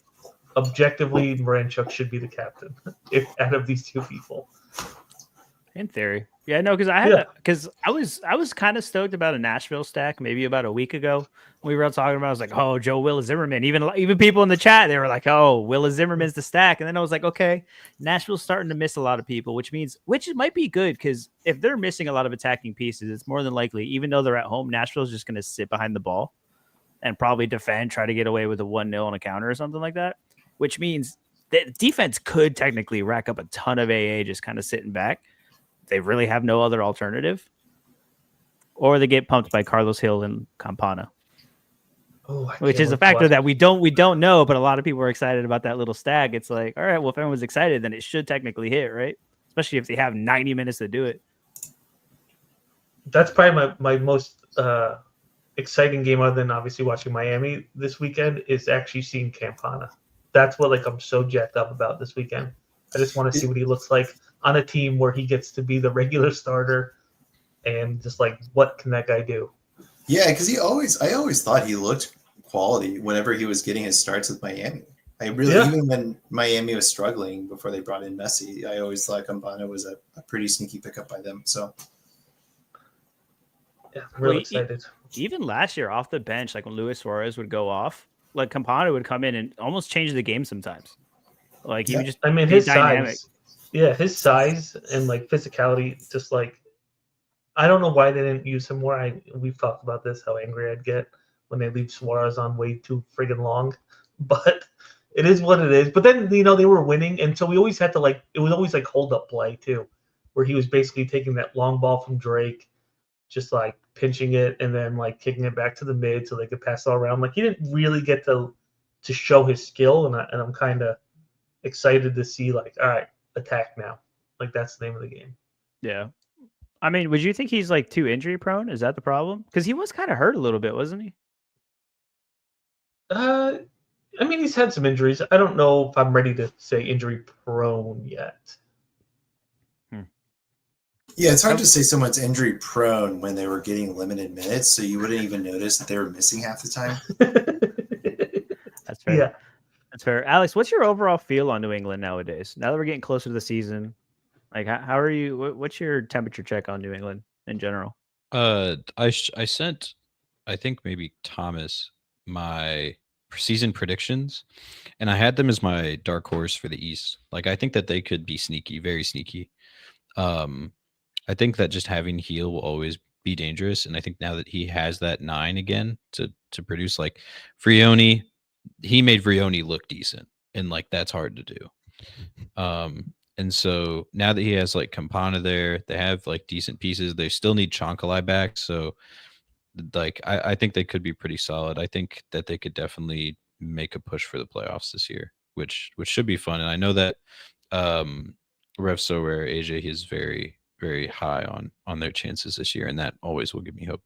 objectively, Moranchuk should be the captain if out of these two people. In theory, yeah, no, because I was kind of stoked about a Nashville stack maybe about a week ago. We were all talking about. I was like, oh, Joe Willis Zimmerman. Even people in the chat, they were like, oh, Willis Zimmerman's the stack. And then I was like, okay, Nashville's starting to miss a lot of people, which might be good because if they're missing a lot of attacking pieces, it's more than likely, even though they're at home, Nashville's just going to sit behind the ball and probably defend, try to get away with a 1-0 on a counter or something like that. Which means that defense could technically rack up a ton of AA just kind of sitting back. They really have no other alternative, or they get pumped by Carlos Hill and Campana, which is a factor that we don't know, but a lot of people are excited about that little stack. It's like, all right, well, if everyone's excited, then it should technically hit, right? Especially if they have 90 minutes to do it. That's probably my most exciting game, other than obviously watching Miami this weekend, is actually seeing Campana. That's what I'm so jacked up about this weekend. I just want to see what he looks like on a team where he gets to be the regular starter, and just like, what can that guy do? Yeah, because I always thought he looked quality whenever he was getting his starts with Miami. Even when Miami was struggling before they brought in Messi, I always thought Campana was a pretty sneaky pickup by them. So yeah, I'm really excited. Even last year off the bench, like when Luis Suarez would go off, like Campana would come in and almost change the game sometimes. Like he would just his dynamic. His size and like physicality, just like, I don't know why they didn't use him more. We've talked about this, how angry I'd get when they leave Suarez on way too friggin' long, but it is what it is. But then, they were winning, and so we always had to it was always like hold up play too, where he was basically taking that long ball from Drake, just like pinching it and then like kicking it back to the mid so they could pass it all around. Like he didn't really get to show his skill, and I'm kind of excited to see all right, attack now. Like that's the name of the game. Yeah. I mean, would you think he's like too injury prone? Is that the problem? Because he was kind of hurt a little bit, wasn't he? I mean, he's had some injuries. I don't know if I'm ready to say injury prone yet. Yeah, it's hard to say someone's injury prone when they were getting limited minutes, so you wouldn't even notice that they were missing half the time. That's fair. Yeah. That's fair. Alex, what's your overall feel on New England nowadays? Now that we're getting closer to the season, like how are you? What's your temperature check on New England in general? I sent, I think maybe Thomas, my season predictions, and I had them as my dark horse for the East. Like I think that they could be sneaky, very sneaky. I think that just having Heel will always be dangerous, and I think now that he has that 9 again to produce, like Frioni, he made Frioni look decent, and like that's hard to do. And so now that he has like Campana there, they have like decent pieces. They still need Chonkalai back, so like I think they could be pretty solid. I think that they could definitely make a push for the playoffs this year, which should be fun. And I know that Rev Sorare AJ is very, very high on their chances this year, and that always will give me hope.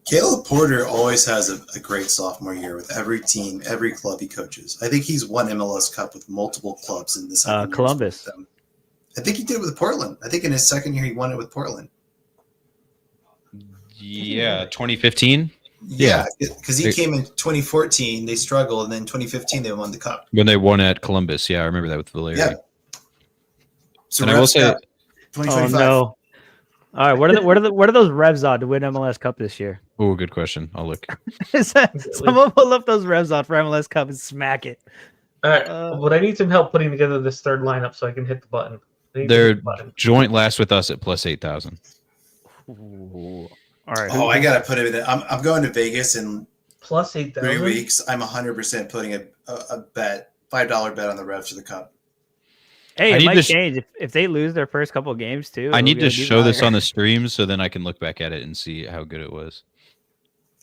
Caleb Porter always has a great sophomore year with every team, every club he coaches. I think he's won MLS Cup with multiple clubs in this. Columbus. I think he did it with Portland. I think in his second year he won it with Portland. Yeah, 2015. Yeah, because he came in 2014. They struggled, and then 2015 they won the cup when they won at Columbus. Yeah, I remember that with Valeri. Yeah. So and I will say, 2025. Oh no. All right, what are those revs on to win MLS Cup this year? Oh, good question. I'll look. Someone pull up those revs on for MLS Cup and smack it. All right, but I need some help putting together this third lineup so I can hit the button. They're joint last with us at plus 8,000. All right. Oh, I gotta put it in. I'm going to Vegas in plus 8,000. 3 weeks. I'm 100% putting a bet, $5 bet on the Revs for the Cup. Hey, it might change if they lose their first couple games too. I need to show this on the stream so then I can look back at it and see how good it was.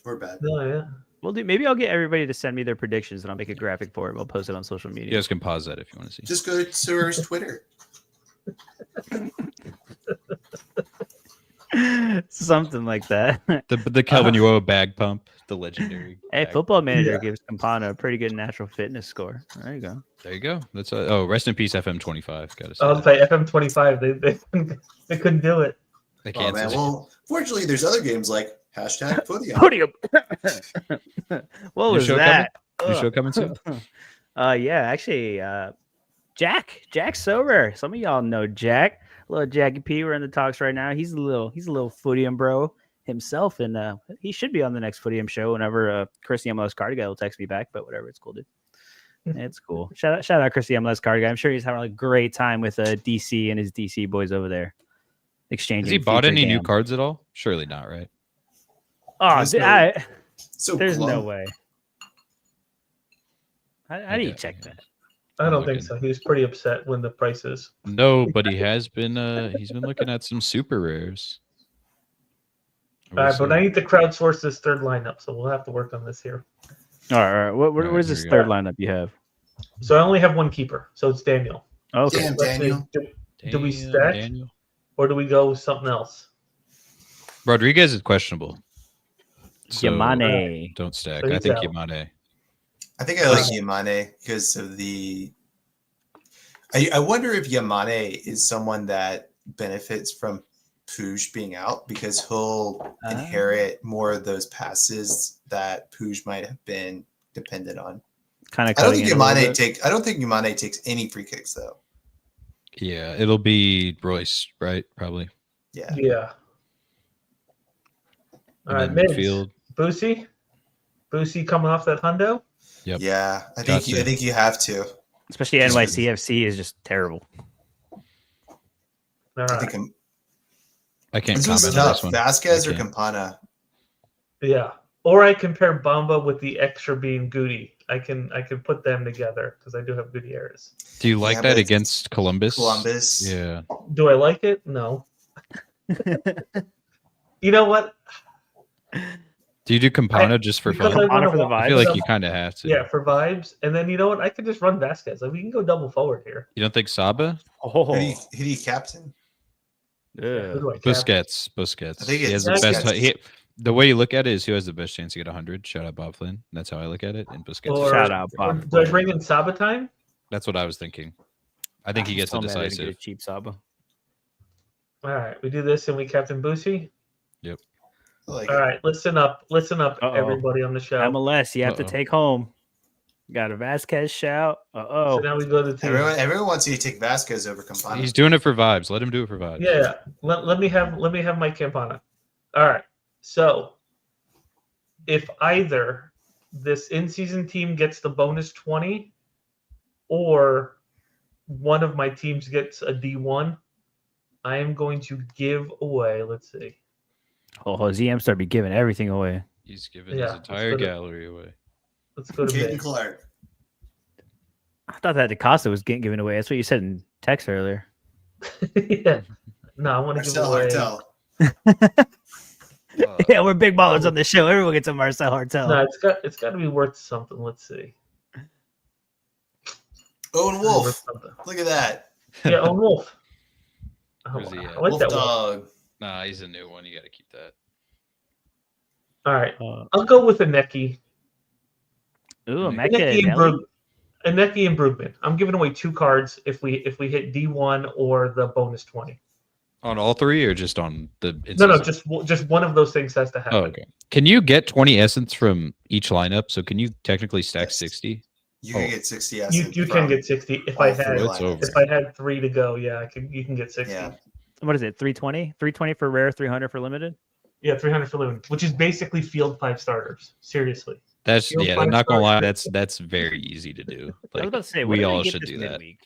Or bad. Oh yeah. Well, maybe I'll get everybody to send me their predictions and I'll make a graphic for it. We'll post it on social media. You guys can pause that if you want to see. Just go to Sorare's Twitter. Something like that. The Kelvin Uoa bag pump, the legendary. Hey, Football Manager gives Campana a pretty good natural fitness score. There you go. There you go. That's rest in peace, FM25. Got to say. I'll say FM25. They couldn't do it. They can't. Oh man. Well, fortunately, there's other games like #Podium. Podium. What was that? New show coming soon. Yeah, actually, Jack Sorare. Some of y'all know Jack. Little Jackie P. We're in the talks right now. He's a little Footium bro himself, and he should be on the next Footium show whenever Chris the MLS card guy will text me back. But whatever, it's cool, dude. It's cool. Shout out Chris the MLS card guy. I'm sure he's having a great time with DC and his DC boys over there exchanging. Has he bought any new cards at all? Surely not, right? Oh, there's glum. no way. How do you check that? I don't think so. He was pretty upset when the prices. No, but he has been. He's been looking at some super rares. All right, but I need to crowdsource this third lineup, so we'll have to work on this here. All right. What is this third lineup you have? So I only have one keeper, so it's Daniel. Okay. Damn, Daniel. Do we stack, or do we go with something else? Rodriguez is questionable. So Yamane. Don't stack. So I think out. Yamane. I think I like Yamane because of the. I wonder if Yamane is someone that benefits from Puig being out because he'll inherit more of those passes that Puig might have been dependent on. Kind of. I don't think Yamane takes any free kicks though. Yeah, it'll be Royce, right? Probably. Yeah. Yeah. All right, midfield. Boosie coming off that hundo. Yep. Yeah, I think you have to. Especially NYCFC is just terrible. All right. I can't This comment was on tough. this one. Vasquez or Campana? Yeah. Or I compare Bamba with the extra being Goody. I can put them together because I do have Gutierrez. Do you like that against Columbus? Yeah. Do I like it? No. You know what? Do you do Campana just for fun? Campana for the vibes. I feel like you kind of have to. Yeah, for vibes. And then you know what? I could just run Vasquez. Like we can go double forward here. You don't think Saba? Oh, Who do you captain? Who do I captain? Busquets. I think He has it's the best. Busquets. The way you look at it is who has the best chance to get 100. Shout out Bob Flynn. That's how I look at it. And Busquets. Or- shout out Bob. Do I bring in Sabatine? That's what I was thinking. I think he gets a So mad I didn't get decisive. a cheap Saba. All right, we do this and we captain Boosie. Yep. I like All it. right, listen up, Uh-oh. everybody on the show. MLS, you have to Uh-oh. take home. Got a Vasquez shout. So now we go to the team. Everyone wants you to take Vasquez over Campana. He's doing it for vibes. Let him do it for vibes. Yeah, let me have my Campana. All right. So if either this in-season team gets the bonus 20 or one of my teams gets a D1, I am going to give away, let's see. Oh, ZM start be giving everything away. He's giving Yeah, his let's entire go to- gallery away. Let's go to Caden mid. Clark. I thought that DaCosta was getting given away. That's what you said in text earlier. Yeah. No, I want to give Marcel away. Hartel. Yeah, we're big ballers on the show. Everyone gets a Marcel Hartel. No, it's got to be worth something. Let's see. Owen Worth Wolf. something. Look at that. Yeah, Owen Wolf. Oh, Where's he wow. at? I like Wolf that one. Dog. Nah, he's a new one. You got to keep that. All right, Uh, I'll go with Aneki. ooh, Aneki Mecca. Aneki and Brugman. I'm giving away 2 cards if we hit D1 or the bonus 20. On all three or just on the No, in-season? just one of those things has to happen. Oh, okay. Can you get 20 essence from each lineup? So can you technically stack Yes. 60? You can Oh. get 60 You essence can from get 60 if all I three had It's over. if I had 3 to go. Yeah, you can get 60. Yeah. What is it? 320? 320 for rare, 300 for limited? Yeah, 300 for limited, which is basically field 5 starters. Seriously. That's Field yeah. 5 I'm not gonna lie. starters. That's very easy to do. I was Like about to say, what we did I all get should this do that. midweek?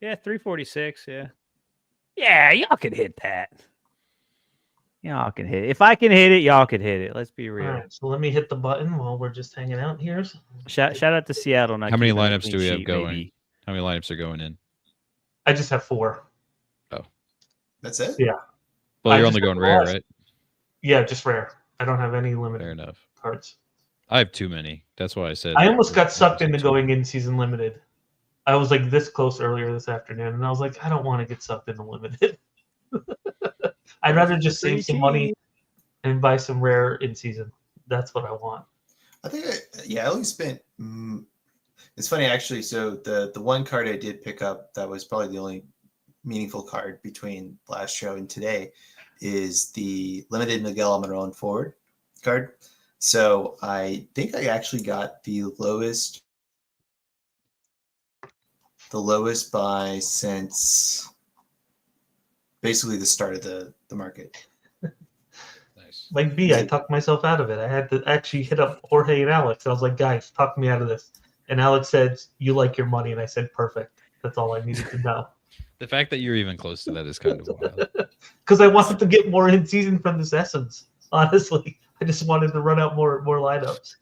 Yeah, 346. Yeah. Yeah, y'all can hit that. Y'all can hit it. If I can hit it, y'all can hit it. Let's be All real. right, so let me hit the button while we're just hanging out here. Shout out to Seattle. Not How many keeping a lineups clean do we have sheet, going? baby. How many lineups are going in? I just have 4. That's it. Yeah. Well, I you're just only have going the rare, last- right? Yeah, just rare. I don't have any limited Fair enough. cards. I have too many. That's why I said. I almost got sucked into two. going in season limited. I was like this close earlier this afternoon, and I was like, I don't want to get sucked into limited. I'd rather just save some money and buy some rare in season. That's what I want. I think I only spent. It's funny actually. So the one card I did pick up that was probably the only meaningful card between last show and today is the limited Miguel Almiron forward card. So I think I actually got the lowest buy since basically the start of the market. Nice. Like B, I talked myself out of it. I had to actually hit up Jorge and Alex. I was like, guys, talk me out of this. And Alex said, you like your money. And I said, perfect. That's all I needed to know. The fact that you're even close to that is kind of wild. Because I wanted to get more in season from this essence. Honestly, I just wanted to run out more lineups.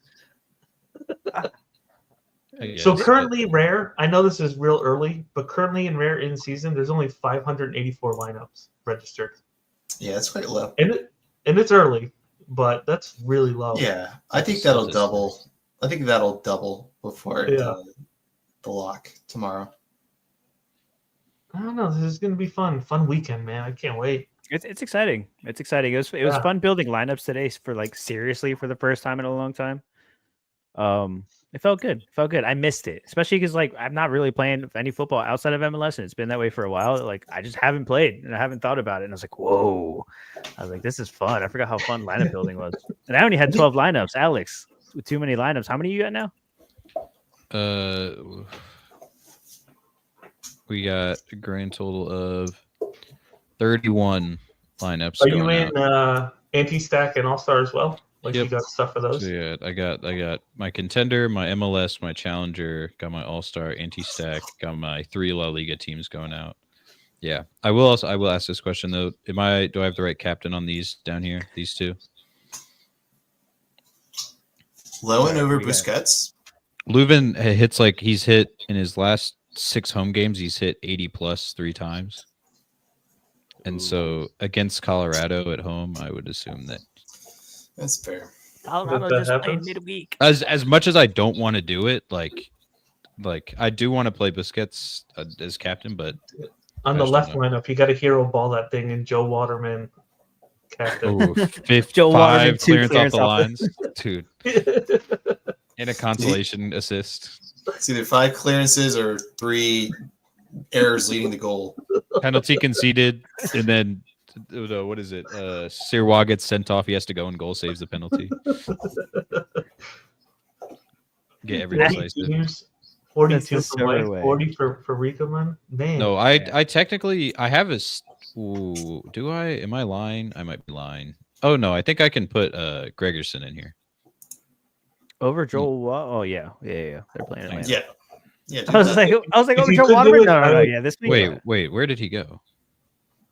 So currently, rare. I know this is real early, but currently in rare in season, there's only 584 lineups registered. Yeah, it's quite low. And it's early, but that's really low. Yeah, I think that'll double. I think that'll double before the lock tomorrow. I don't know. This is going to be fun. Fun weekend, man. I can't wait. It's exciting. It's exciting. It was fun building lineups today for like seriously for the first time in a long time. It felt good. I missed it, especially because like I'm not really playing any football outside of MLS, and it's been that way for a while. Like I just haven't played and I haven't thought about it. And I was like, whoa! I was like, this is fun. I forgot how fun lineup building was. And I only had 12 lineups. Alex, with too many lineups. How many you got now? We got a grand total of 31 lineups. Are you in anti-stack and all-star as well? Like you got stuff for those? So yeah, I got my contender, my MLS, my challenger, got my all-star, anti-stack, got my 3 La Liga teams going out. Yeah. I will ask this question though. Do I have the right captain on these down here? These two? Lowen over Busquets. Leuven hits like he's hit in his last 6 home games, he's hit 80 plus 3 times. And so against Colorado at home, I would assume that's fair. Colorado just played midweek. As much as I don't want to do it, like I do want to play Busquets as captain, but on the left lineup, you got to hero ball that thing and Joe Waterman captain. Oh, 5 clearance off the lines, dude. And a consolation assist. It's either 5 clearances or 3 errors leading to goal. Penalty conceded, and then what is it? Sirwa gets sent off. He has to go and goal saves the penalty. Get every decisive. 42 for Mike, 40 for Ricoman. Man. No, I technically I have a. Ooh, do I? Am I lying? I might be lying. Oh no, I think I can put Gregerson in here. Over Joel. Oh yeah. They're playing Atlanta. Yeah. I was like, over Joel Waterman. No. Yeah, this week. Wait. Where did he go?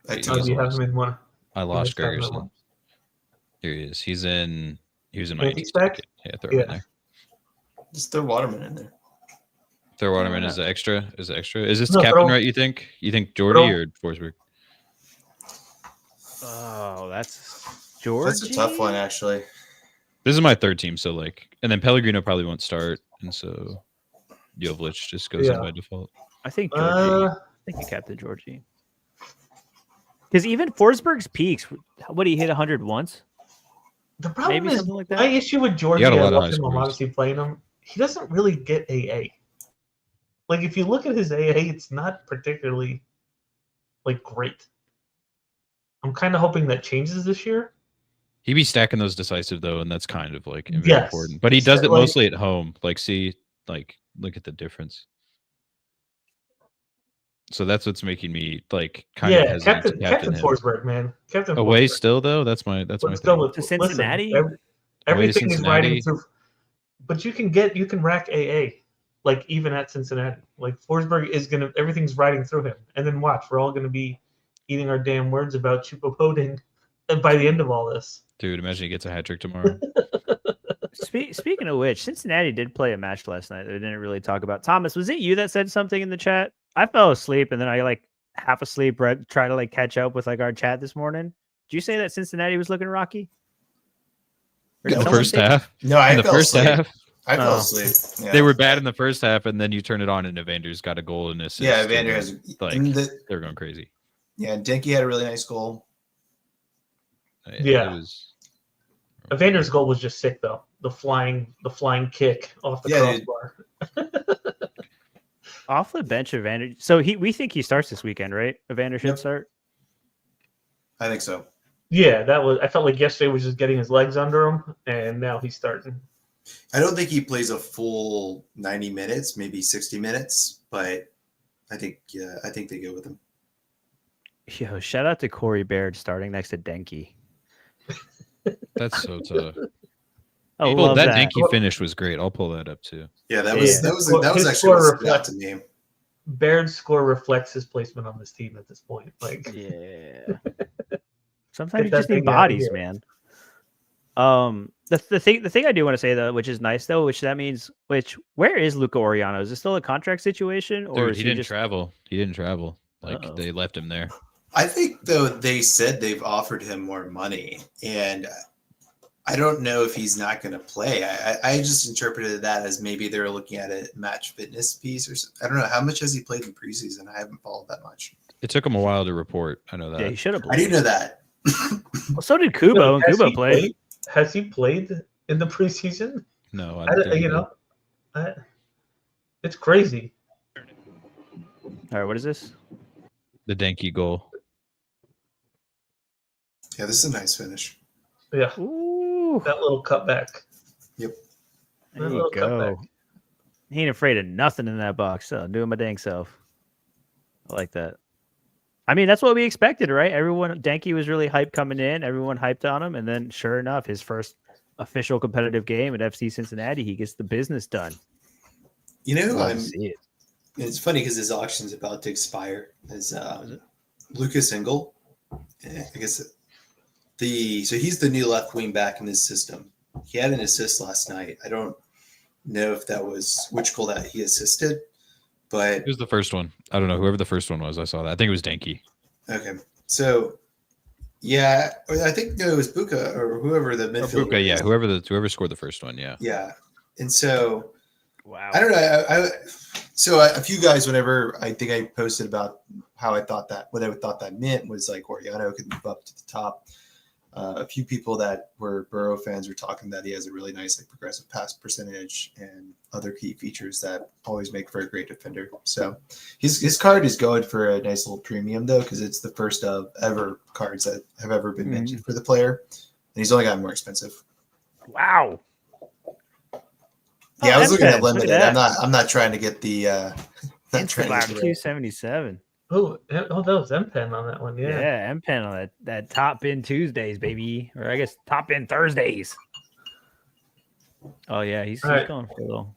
I lost Gregerson. Here he is. He was in my anti-stack. Yeah, throw him in there. Just throw Waterman in there. Throw Waterman as an extra. Is this captain right? You think Jordy or Forsberg? Oh, that's George. That's a tough one, actually. This is my 3rd team, so and then Pellegrino probably won't start, and so Jovic just goes in by default. I think Georgie. I think you captain Georgie. Because even Forsberg's peaks, what he hit 100 once. The problem Maybe is something like that. my issue with Georgie. I I'm obviously playing him. He doesn't really get AA. Like if you look at his AA, it's not particularly great. I'm kind of hoping that changes this year. He be stacking those decisive though, and that's kind of very important. But he does it mostly at home. Look at the difference. So that's what's making me like kind of Yeah, hesitant to Captain him. Forsberg, man. Captain Away Forsberg. still though. That's my Let's go thing. with To listen. Cincinnati? Away to Everything is riding Cincinnati. through, but you can rack AA, like even at Cincinnati. Like Forsberg is everything's riding through him, and then watch, we're all gonna be eating our damn words about Choupo-Moting, and by the end of all this, Dude, imagine he gets a hat trick tomorrow. Speaking of which, Cincinnati did play a match last night. They didn't really talk about. Thomas, was it you that said something in the chat? I fell asleep and then I like half asleep, try to like catch up with like our chat this morning. Did you say that Cincinnati was looking rocky? Or In did the someone first say- half. No, I In the fell first asleep. half, I fell Oh. asleep. Yeah. they were bad in the first half, and then you turn it on, and Evander's got a goal and assist. Yeah, Evander has like and they're going crazy. yeah. Denke had a really nice goal. Yeah. It was. Evander's goal was just sick though. The flying kick off the Yeah, dude. crossbar. off the bench? Evander. So we think he starts this weekend, right? Evander should Yep. start. I think so. Yeah, I felt like yesterday was just getting his legs under him, and now he's starting. I don't think he plays a full 90 minutes, maybe 60 minutes, but I think they go with him. Yo, shout out to Corey Baird starting next to Denke. That's so tough. I Well, love that that. Denke finish was great. I'll pull that up too. Yeah, that Yeah. was His actually score what stood out to me. Baird's score reflects his placement on this team at this point. Like, Yeah. Sometimes you Get just that need thing outta bodies, here. man. The thing I do want to say though, which is nice though, where is Luca Oriano? Is it still a contract situation, or Dude, is he he didn't just travel. He didn't travel. Like Uh-oh. they left him there. I think though they said they've offered him more money, and I don't know if he's not going to play. I just interpreted that as maybe they're looking at a match fitness piece or something. I don't know how much has he played in preseason. I haven't followed that much. It took him a while to report. I know that. Yeah, he should have I played. do know that. Well, so did Kubo, and Has Kubo he played. Has he played in the preseason? No, I don't think he did. It's crazy. All right, what is this? The Denke goal. Yeah, this is a nice finish. Yeah, Ooh, that little cutback. there that you little go. cutback. He ain't afraid of nothing in that box. So I'm doing my dang self. I like that. I mean, that's what we expected, right? Denke was really hyped coming in. Everyone hyped on him, and then sure enough, his first official competitive game at FC Cincinnati, he gets the business done. You know, Love to see it. it's funny because his auction's about to expire. Is Lucas Engel? I guess so he's the new left wing back in this system. He had an assist last night. I don't know if that was which goal that he assisted, but It was the first one. I don't know. Whoever the first one was, I saw that. I think it was Denke. okay. So yeah, I think it was Buka or whoever the midfielder. Buka, yeah. was. Whoever scored the first one, yeah. Yeah, and so Wow. I don't know. So a few guys, whenever I think I posted about how I thought that what I thought that meant was like Oriano could move up to the top. A few people that were Burrow fans were talking that he has a really nice like progressive pass percentage and other key features that always make for a great defender. So his card is going for a nice little premium though, because it's the first of ever cards that have ever been mentioned for the player, and he's only gotten more expensive. Wow. Yeah, I was looking at M10, look limited. that. I'm not trying to get the not trying to Instagram get the 277. Oh, that was M-Pen on that one. Yeah, Yeah. M-Pen on that top bin Tuesdays, baby. Or I guess top bin Thursdays. Oh, yeah, he's All right. going for a little.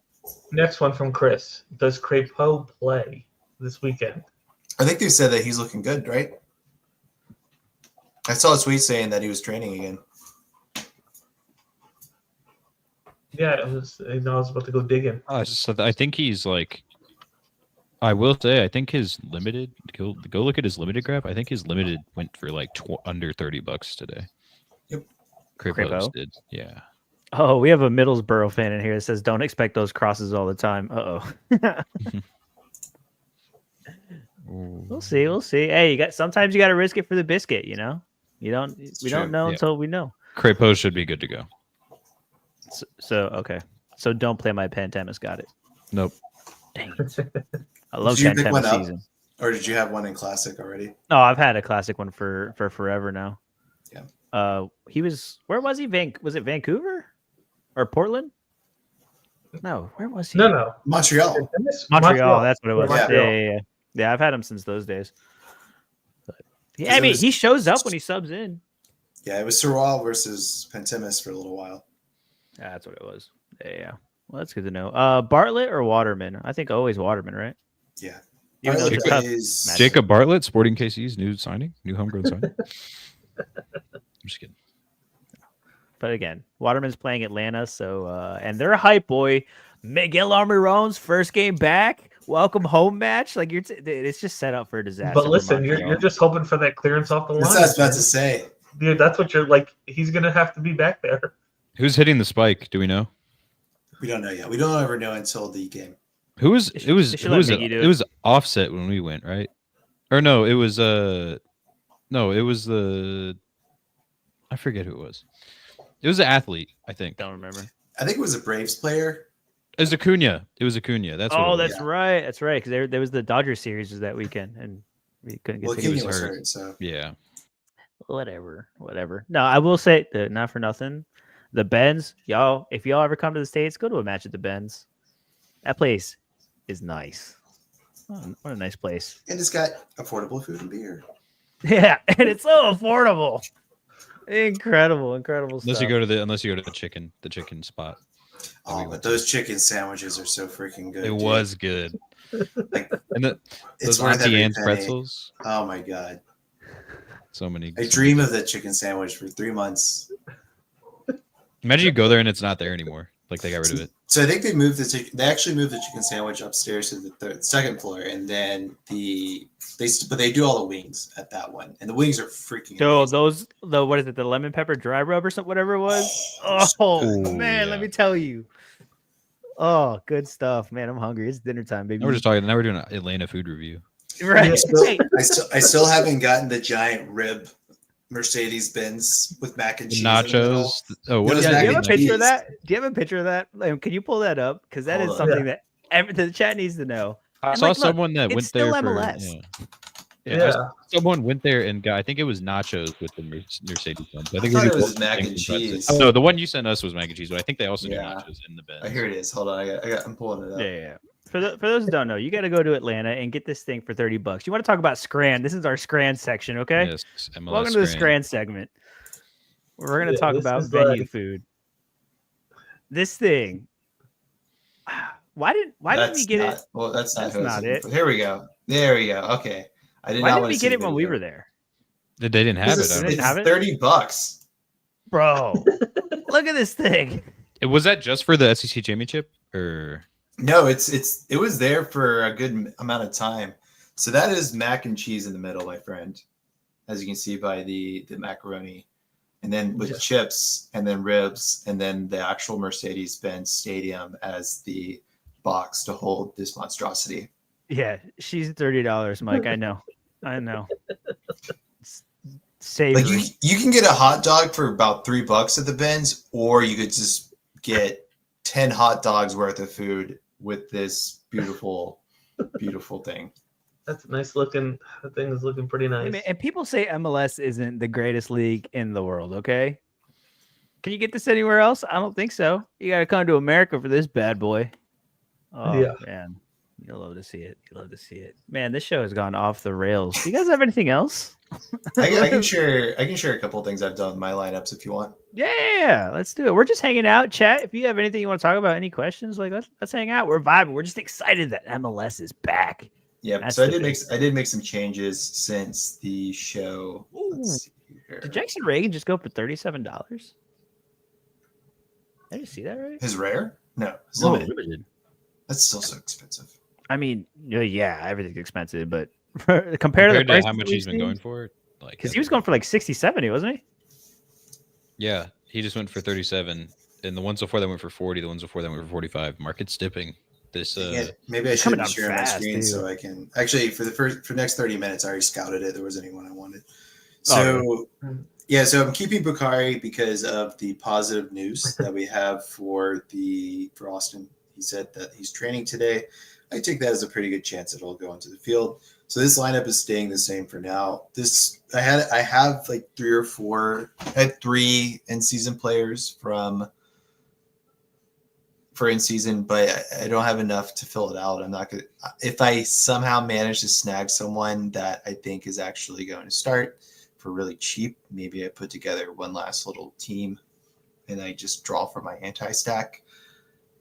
Next one from Chris. Does Crepeau play this weekend? I think they said that he's looking good, right? I saw a tweet saying that he was training again. Yeah, I was about to go digging. I think he's like. I will say, I think his limited. Go look at his limited graph. I think his limited went for like under $30 today. Yep. Crepeau's did. Yeah. Oh, we have a Middlesbrough fan in here that says, don't expect those crosses all the time. Uh-oh. We'll see. We'll see. Hey, sometimes you got to risk it for the biscuit, you know? We don't know Yeah. until we know. Crepeau should be good to go. So, okay. So don't play my Pantemis. Got it. Nope. Dang it. I love Did you pick Pantemis one up? season. Or did you have one in classic already? No, I've had a classic one for forever now. Yeah. Where was he? Was it Vancouver or Portland? No, where was he? No. Montreal. Montreal. That's what it was. Yeah. Yeah. Yeah, I've had him since those days. But, yeah, I It mean, was- he shows up when he subs in. Yeah, it was Sorare versus Pentemis for a little while. Yeah, that's what it was. Yeah. Well, that's good to know. Bartlett or Waterman? I think always Waterman, right? Yeah. Even though it's a tough plays- matchup. Jacob Bartlett, Sporting KC's new signing, new homegrown signing. I'm just kidding. But again, Waterman's playing Atlanta, so and they're a hype boy. Miguel Almiron's first game back. Welcome home match. Like it's just set up for a disaster. But for listen, Montreal. you're just hoping for that clearance off the line. That's what I was about to say. Dude, that's what you're like. He's gonna have to be back there. Who's hitting the spike? Do we know? We don't know yet. We don't ever know until the game. Who was They it? Was should who let was it? Miggy do It it. was Offset when we went, right? Or no, it was no, it was the I forget who it was. It was an athlete, I think. Don't remember. I think it was a Braves player. It was Acuna. It was Acuna. That's what it Oh, was. that's right. That's right. Because there was the Dodgers series that weekend, and we couldn't get Well, tickets. Kenya was hurt. hurt, so Yeah. Whatever. No, I will say not for nothing. The Benz, y'all. If y'all ever come to the States, go to a match at the Benz. That place is nice. What a nice place. and it's got affordable food and beer. Yeah, and it's so affordable. Incredible Unless stuff. you go to the chicken spot. Oh, but those chicken sandwiches are so freaking good. It dude. was good. Like, And it's those worth Auntie every Anne's penny. pretzels. Oh my god! So many. I dream of that chicken sandwich for 3 months. Imagine you go there and it's not there anymore. Like they got rid of it. So I think they actually moved the chicken sandwich upstairs to the second floor, and then they do all the wings at that one, and the wings are freaking. So amazing. what is it? The lemon pepper dry rub or something, whatever it was. Oh, Oh good. man, Ooh, let yeah. me tell you. Oh, good stuff, man. I'm hungry. It's dinner time, baby. Now we're just talking. Now we're doing an Atlanta food review. right. Yeah. I still haven't gotten the giant rib Mercedes Benz with mac and The cheese. in the middle. nachos. Oh, what It is was Yeah, that? do you have a mac and picture of cheese. that? Do you have a picture of that? Like, can you pull that up? Because that is Hold on. something that the chat needs to know. I And, saw like, look, someone that it's went still there for MLS. yeah. I saw someone went there and got. I think it was nachos with the Mercedes Benz. I think thought it was was mac and cheese. Oh, no, the one you sent us was mac and cheese, but I think they also do Yeah. nachos in the Benz. Here it is. Hold on, I'm pulling it up. Yeah. For those who don't know, you got to go to Atlanta and get this thing for $30. You want to talk about Scran? This is our Scran section, okay? Yes, MLS Welcome to the Scran. Scran segment. We're going to Yeah, talk this about is venue like- food. This thing. Why didn't we get it? Well, that's not That's who I was not looking it. for. Here we go. There we go. Okay. I did Why not didn't want we to get see it the when we video. were there? They didn't have it. It's, I don't They didn't know. have it? $30. Bro, look at this thing. Was that just for the SEC championship or? No, it was there for a good amount of time. So that is mac and cheese in the middle, my friend, as you can see by the macaroni, and then with Yeah. chips, and then ribs, and then the actual Mercedes-Benz Stadium as the box to hold this monstrosity. Yeah, she's $30, Mike. I know. Savory. Like you can get a hot dog for about $3 at the Benz, or you could just get 10 hot dogs worth of food with this beautiful, beautiful thing. That's nice looking. The thing is looking pretty nice. And people say MLS isn't the greatest league in the world, okay? Can you get this anywhere else? I don't think so. You got to come to America for this bad boy. Oh, Yeah. man. You'll love to see it. Man, this show has gone off the rails. Do you guys have anything else? I can share a couple of things I've done in my lineups if you want. Yeah, let's do it. We're just hanging out. Chat, if you have anything you want to talk about, any questions, like let's hang out. We're vibing. We're just excited that MLS is back. Yeah, That's so the I did make some changes since the show. Let's see here. Did Jackson Reagan just go for $37? Did you see that right? His rare? No, it's No, limited. limited. That's still so expensive. I mean, yeah, everything's expensive, but compared to, the Compared to how prices much we've he's been seen- going for, like Because he was going for like 60, 70, wasn't he? Yeah, he just went for 37, and the ones before that went for 40. The ones before that went for 45. Market's dipping. This Yeah, maybe I should coming be down sharing my fast, screen too. so I can actually for the next 30 minutes I already scouted it. There wasn't anyone I wanted. Oh, So yeah, so I'm keeping Bukhari because of the positive news that we have for Austin. He said that he's training today. I take that as a pretty good chance that he'll go into the field. So this lineup is staying the same for now. I have like 3 or 4. I had 3 in-season players from for in season, but I don't have enough to fill it out. I'm not gonna. If I somehow manage to snag someone that I think is actually going to start for really cheap, maybe I put together one last little team, and I just draw for my anti-stack.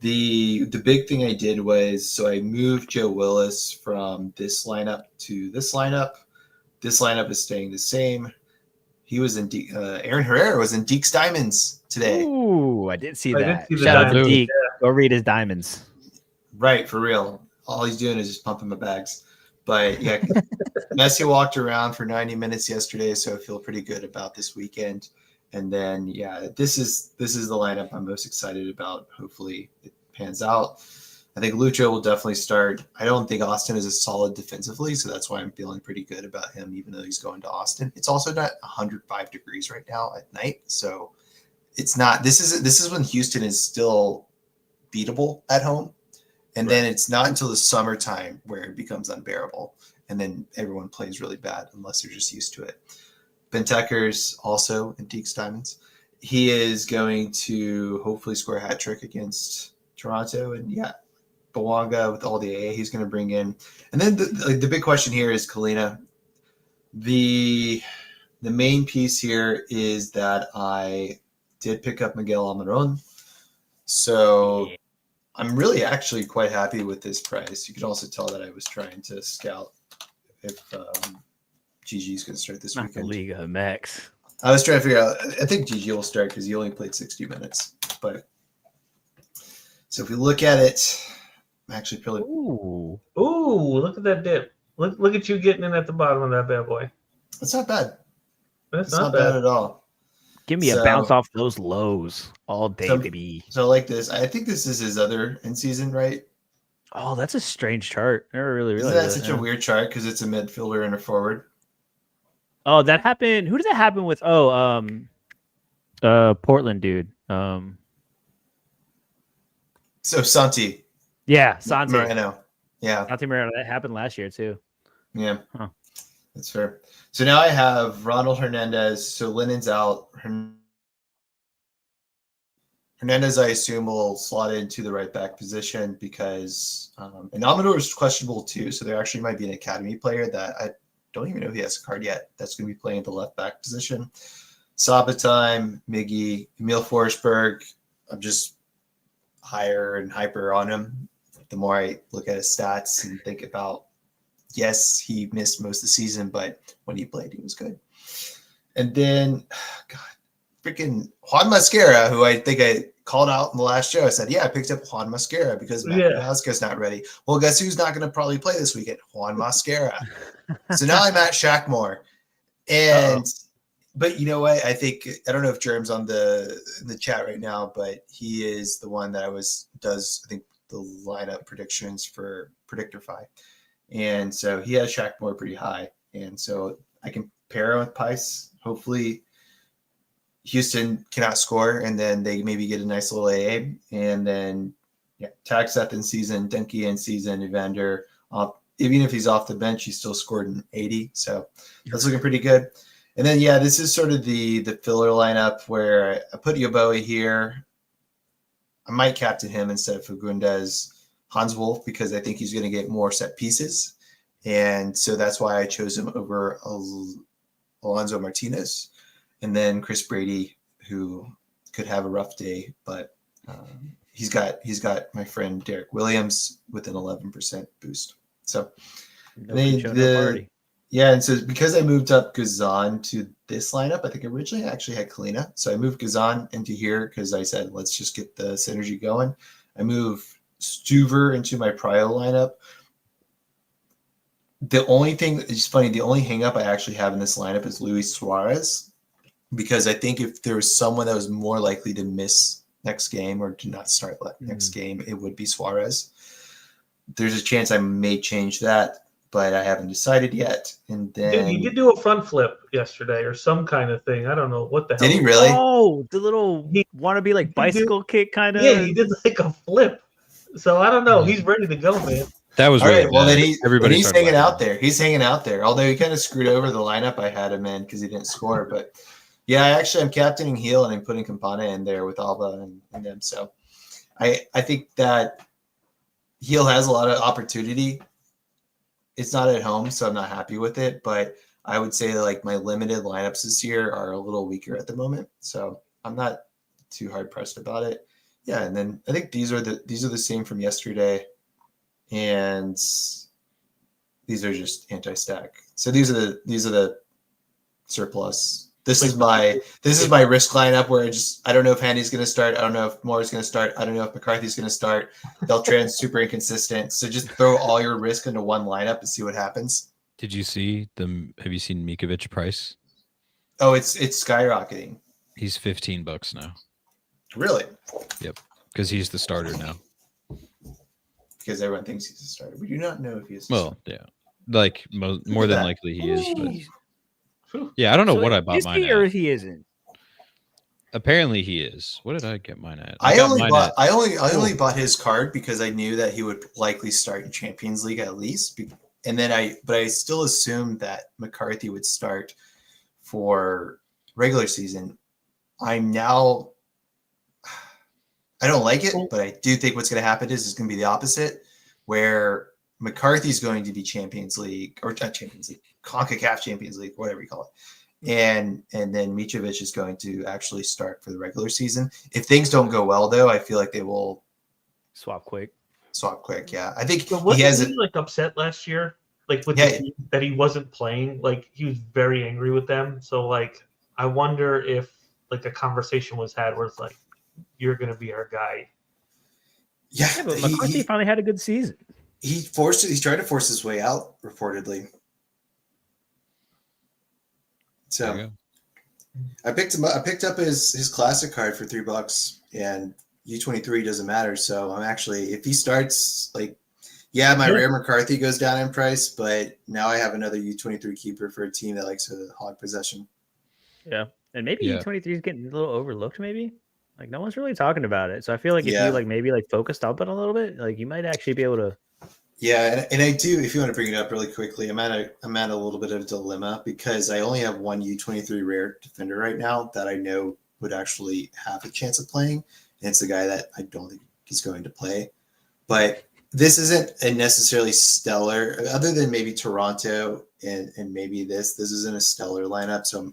The big thing I did was, so I moved Joe Willis from this lineup to this lineup. This lineup is staying the same. He was in Aaron Herrera was in Deke's Diamonds today. Ooh, I did see I did that. see the Shout out to diamonds, Deke. Go read his diamonds. Right, for real. All he's doing is just pumping my bags. But yeah, Messi walked around for 90 minutes yesterday, so I feel pretty good about this weekend. And then yeah, this is the lineup I'm most excited about. Hopefully it pans out. I think Lucho will definitely start. I don't think Austin is as solid defensively, so that's why I'm feeling pretty good about him, even though he's going to Austin. It's also not 105 degrees right now at night, so it's not. This is when Houston is still beatable at home, and then it's not until the summertime where it becomes unbearable, and then everyone plays really bad unless they're just used to it. Benteker's also in Deke's Diamonds. He is going to hopefully score a hat trick against Toronto, and yeah. Bawanga with all the AA he's going to bring in. And then the big question here is Kalina. The main piece here is that I did pick up Miguel Almiron. So I'm really actually quite happy with this price. You can also tell that I was trying to scout if GG's going to start this Not the weekend. Liga MX. I was trying to figure out. I think GG will start because he only played 60 minutes. But so if we look at it, actually probably. Ooh. Look at that dip. Look at you getting in at the bottom of that bad boy. It's not bad. That's It's not bad at all. Give me a bounce off those lows all day, baby. So I like this. I think this is his other in season, right? Oh, that's a strange chart. I never really Isn't realized that such a weird chart because it's a midfielder and a forward? Oh, that happened. Who did that happen with? Portland dude. So Santi. Yeah, Santi. Moreno. Yeah. Santi Moreno. That happened last year too. Yeah. Huh. That's fair. So now I have Ronald Hernandez. So Lennon's out. Hernandez, I assume, will slot into the right back position because and Amador is questionable too. So there actually might be an academy player that I don't even know if he has a card yet. That's going to be playing the left back position. Sabatime, Miggy, Emil Forsberg. I'm just higher and hyper on him. The more I look at his stats and think about, yes, he missed most of the season, but when he played, he was good. And then, God, freaking Juan Mascara, who I think I called out in the last show. I said, yeah, I picked up Juan Mascara because Matt Vasquez's not ready. Well, guess who's not going to probably play this weekend? Juan Mascara. So now I'm at Shackmore. And but you know what? I think I don't know if Germ's on the chat right now, but he is the one that does I think the lineup predictions for Predictorfy. And so he has Shackmore pretty high. And so I can pair him with Pice. Hopefully Houston cannot score, and then they maybe get a nice little AA. And then tag Seth in season, Denke in season, Evander even if he's off the bench, he still scored an 80. So that's looking pretty good. And then, this is sort of the filler lineup where I put Yeboah here. I might captain him instead of Fagundes. Hans Wolf, because I think he's going to get more set pieces. And so that's why I chose him over Alonso Martinez. And then Chris Brady, who could have a rough day, but he's got my friend Derek Williams with an 11% boost. So and so because I moved up Gazan to this lineup, I think originally I actually had Kalina. So I moved Gazan into here because I said, let's just get the synergy going. I moved Stuver into my Prio lineup. The only thing, it's funny, the only hang up I actually have in this lineup is Luis Suarez, because I think if there was someone that was more likely to miss next game or to not start next game, it would be Suarez. There's a chance I may change that, but I haven't decided yet. And then he did do a front flip yesterday or some kind of thing. I don't know what the hell. Did he really? Oh, the little wannabe like bicycle kick kind of. Yeah, he did like a flip. So I don't know. He's ready to go, man. That was really well. Then he's hanging out there. He's hanging out there. Although he kind of screwed over the lineup I had him in because he didn't score. But I'm captaining Heel and I'm putting Campana in there with Alba and them. So I think that Heel has a lot of opportunity. It's not at home, so I'm not happy with it. But I would say like my limited lineups this year are a little weaker at the moment, so I'm not too hard pressed about it. Yeah, and then I think these are the same from yesterday, and these are just anti-stack. So these are the surplus. This is my risk lineup where I don't know if Handy's going to start. I don't know if Moore's going to start. I don't know if McCarthy's going to start. Beltran's super inconsistent. So just throw all your risk into one lineup and see what happens. Did you see them? Have you seen Mikovic price? Oh, it's skyrocketing. He's $15 now. Really? Yep, because he's the starter now. Because everyone thinks he's a starter. We do not know if he is. Well, yeah, like more than likely he is. But yeah, I don't know what I bought mine or at. if he isn't. Apparently he is. What did I get mine at? I only bought his card because I knew that he would likely start in Champions League at least. And then I still assumed that McCarthy would start for regular season. I don't like it, but I do think what's going to happen is going to be the opposite, where McCarthy's going to be Champions League or not Champions League, CONCACAF Champions League, whatever you call it. And then Mitrovic is going to actually start for the regular season. If things don't go well, though, I feel like they will swap quick. Yeah, I think he has like upset last year, like with the team that he wasn't playing. Like he was very angry with them. So like, I wonder if like a conversation was had where it's like, you're going to be our guy. Yeah, but McCarthy finally had a good season. He's tried to force his way out, reportedly. So I picked up his classic card for $3, and U23 doesn't matter. So I'm actually, if he starts, like, my rare McCarthy goes down in price, but now I have another U23 keeper for a team that likes to hog possession. Yeah, and maybe U23 is getting a little overlooked. Maybe like no one's really talking about it. So I feel like if you like maybe like focused up it a little bit, like you might actually be able to. Yeah, and I do. If you want to bring it up really quickly, I'm at a little bit of a dilemma because I only have one U23 rare defender right now that I know would actually have a chance of playing, and it's the guy that I don't think he's going to play. But this isn't a necessarily stellar, other than maybe Toronto and maybe this isn't a stellar lineup. So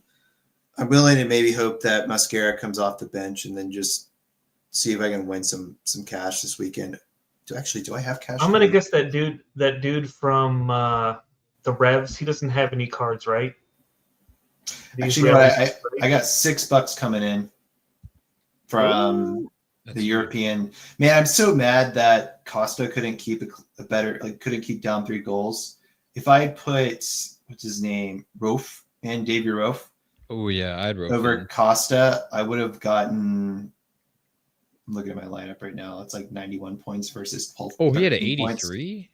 I'm willing to maybe hope that Mascara comes off the bench and then just see if I can win some cash this weekend. Do I have cash? I'm gonna guess that dude from the Revs. He doesn't have any cards, right? Actually, I got $6 coming in from the European. Man, I'm so mad that Costa couldn't keep couldn't keep down 3 goals. If I put what's his name, Davy Rofe. Oh yeah, I'd Rofe over Costa. I would have gotten. I'm looking at my lineup right now. It's like 91 points versus 12. Oh, he had an 83?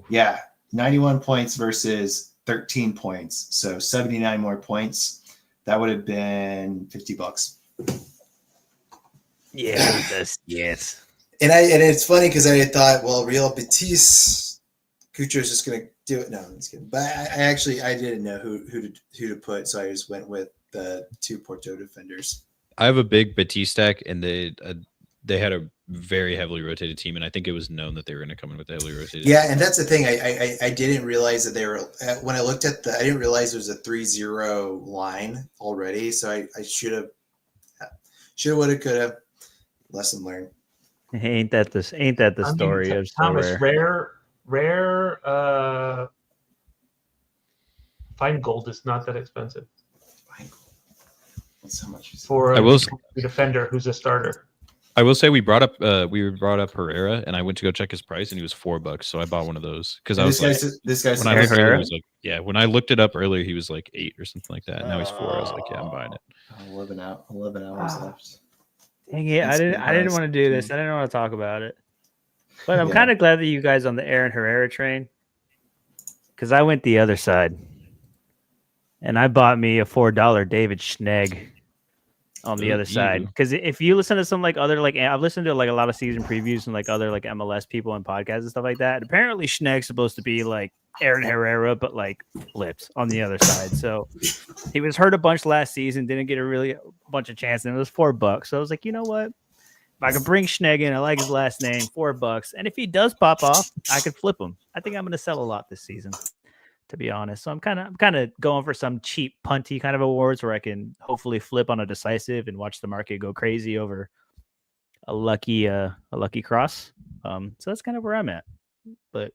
Yeah, 91 points versus 13 points. So 79 more points. That would have been $50. Yeah, yes. And it's funny because I thought, well, Real Betis, Cucho's just going to do it. No, I'm just kidding. But I didn't know who to put, so I just went with the 2 Porto defenders. I have a big Betis stack, and they had a very heavily rotated team, and I think it was known that they were going to come in with a heavily rotated team. And that's the thing. I didn't realize that they were when I looked at I didn't realize there was a 3-0 line already. So I should have, would have, could have. Lesson learned. Ain't that the story of Thomas? Sorare? Rare. Fine gold is not that expensive. Fine gold. That's how much for a defender who's a starter. I will say we brought up Herrera, and I went to go check his price, and he was $4. So I bought one of those because I was this guy's when I looked Herrera? Was like, when I looked it up earlier, he was like 8 or something like that. Now he's 4. I was like, I'm buying it. 11 hours left. Dang it! I didn't want to do this. I didn't want to talk about it, but I'm kind of glad that you guys on the Aaron Herrera train, because I went the other side, and I bought me a $4 David Schnegg on the other side. Because if you listen to some I've listened to like a lot of season previews and like other like MLS people and podcasts and stuff like that. Apparently Schnegg's supposed to be like Aaron Herrera, but like flips on the other side. So he was hurt a bunch last season, didn't get a bunch of chances, and it was $4. So I was like, you know what? If I could bring Schnegg in, I like his last name, $4. And if he does pop off, I could flip him. I think I'm going to sell a lot this season, to be honest. So I'm kind of going for some cheap punty kind of awards where I can hopefully flip on a decisive and watch the market go crazy over a lucky cross. So that's kind of where I'm at. But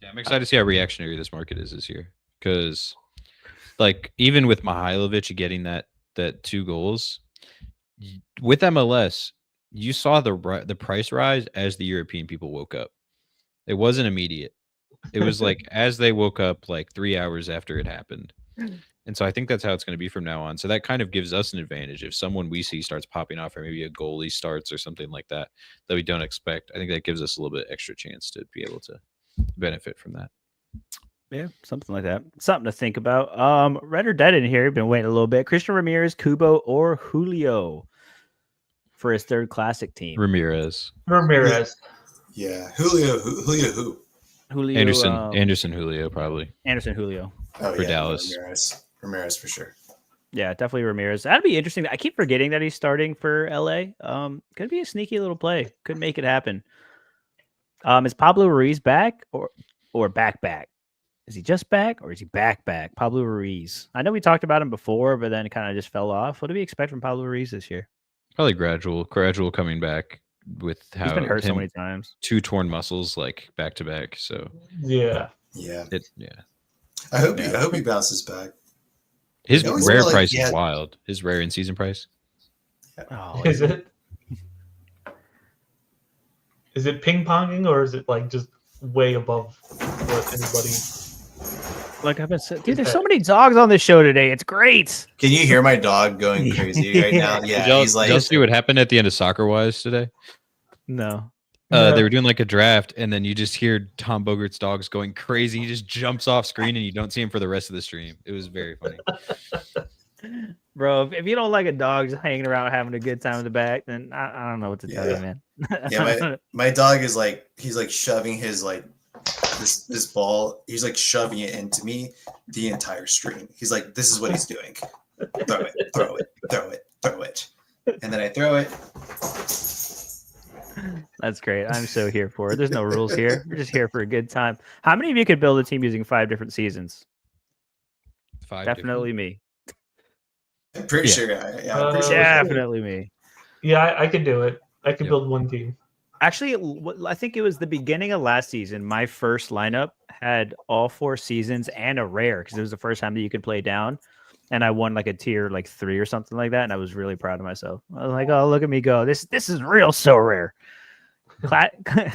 yeah, I'm excited to see how reactionary this market is this year, because like even with Mihailovic getting that 2 goals with MLS, you saw the price rise as the European people woke up. It wasn't immediate. It was like as they woke up, like 3 hours after it happened. And so I think that's how it's going to be from now on. So that kind of gives us an advantage. If someone we see starts popping off, or maybe a goalie starts or something like that we don't expect, I think that gives us a little bit extra chance to be able to benefit from that. yeah, something like that. Something to think about. Red or Dead in here. Been waiting a little bit. Christian Ramirez, Kubo, or Julio for his third classic team. Ramirez. Yeah. Julio who? Julio, Anderson Julio probably. Anderson Julio. Oh, For yeah, Dallas. Ramirez for sure. Yeah, definitely Ramirez. That'd be interesting. I keep forgetting that he's starting for LA. Could be a sneaky little play. Could make it happen. Is Pablo Ruiz back or back? Is he just back or is he back? Pablo Ruiz. I know we talked about him before, but then it kind of just fell off. What do we expect from Pablo Ruiz this year? Probably gradual coming back with how He's been hurt so many times. 2 torn muscles like back to back. So Yeah. I hope he bounces back. His rare like price is wild. His rare in season price. Oh, Is it? Is it ping ponging or is it like just way above what anybody? Like I've been saying, dude, there's so many dogs on this show today. It's great. Can you hear my dog going crazy right now? Yeah, he's like. Did y'all see what happened at the end of Soccer Wise today? No. They were doing like a draft, and then you just hear Tom Bogart's dogs going crazy. He just jumps off screen, and you don't see him for the rest of the stream. It was very funny. Bro, if you don't like a dog just hanging around having a good time in the back, then I don't know what to tell you, man. Yeah, my dog is like, he's like shoving his like this ball. He's like shoving it into me the entire stream. He's like, this is what he's doing. Throw it. And then I throw it. That's great. I'm so here for it. There's no rules here. We're just here for a good time. How many of you could build a team using 5 different seasons? 5 Definitely me. I'm pretty sure. Definitely me. Yeah, I could do it. I could build one team. Actually, I think it was the beginning of last season. My first lineup had all 4 seasons and a rare because it was the first time that you could play down. And I won like a tier like 3 or something like that. And I was really proud of myself. I was like, oh, look at me go. This is real so rare.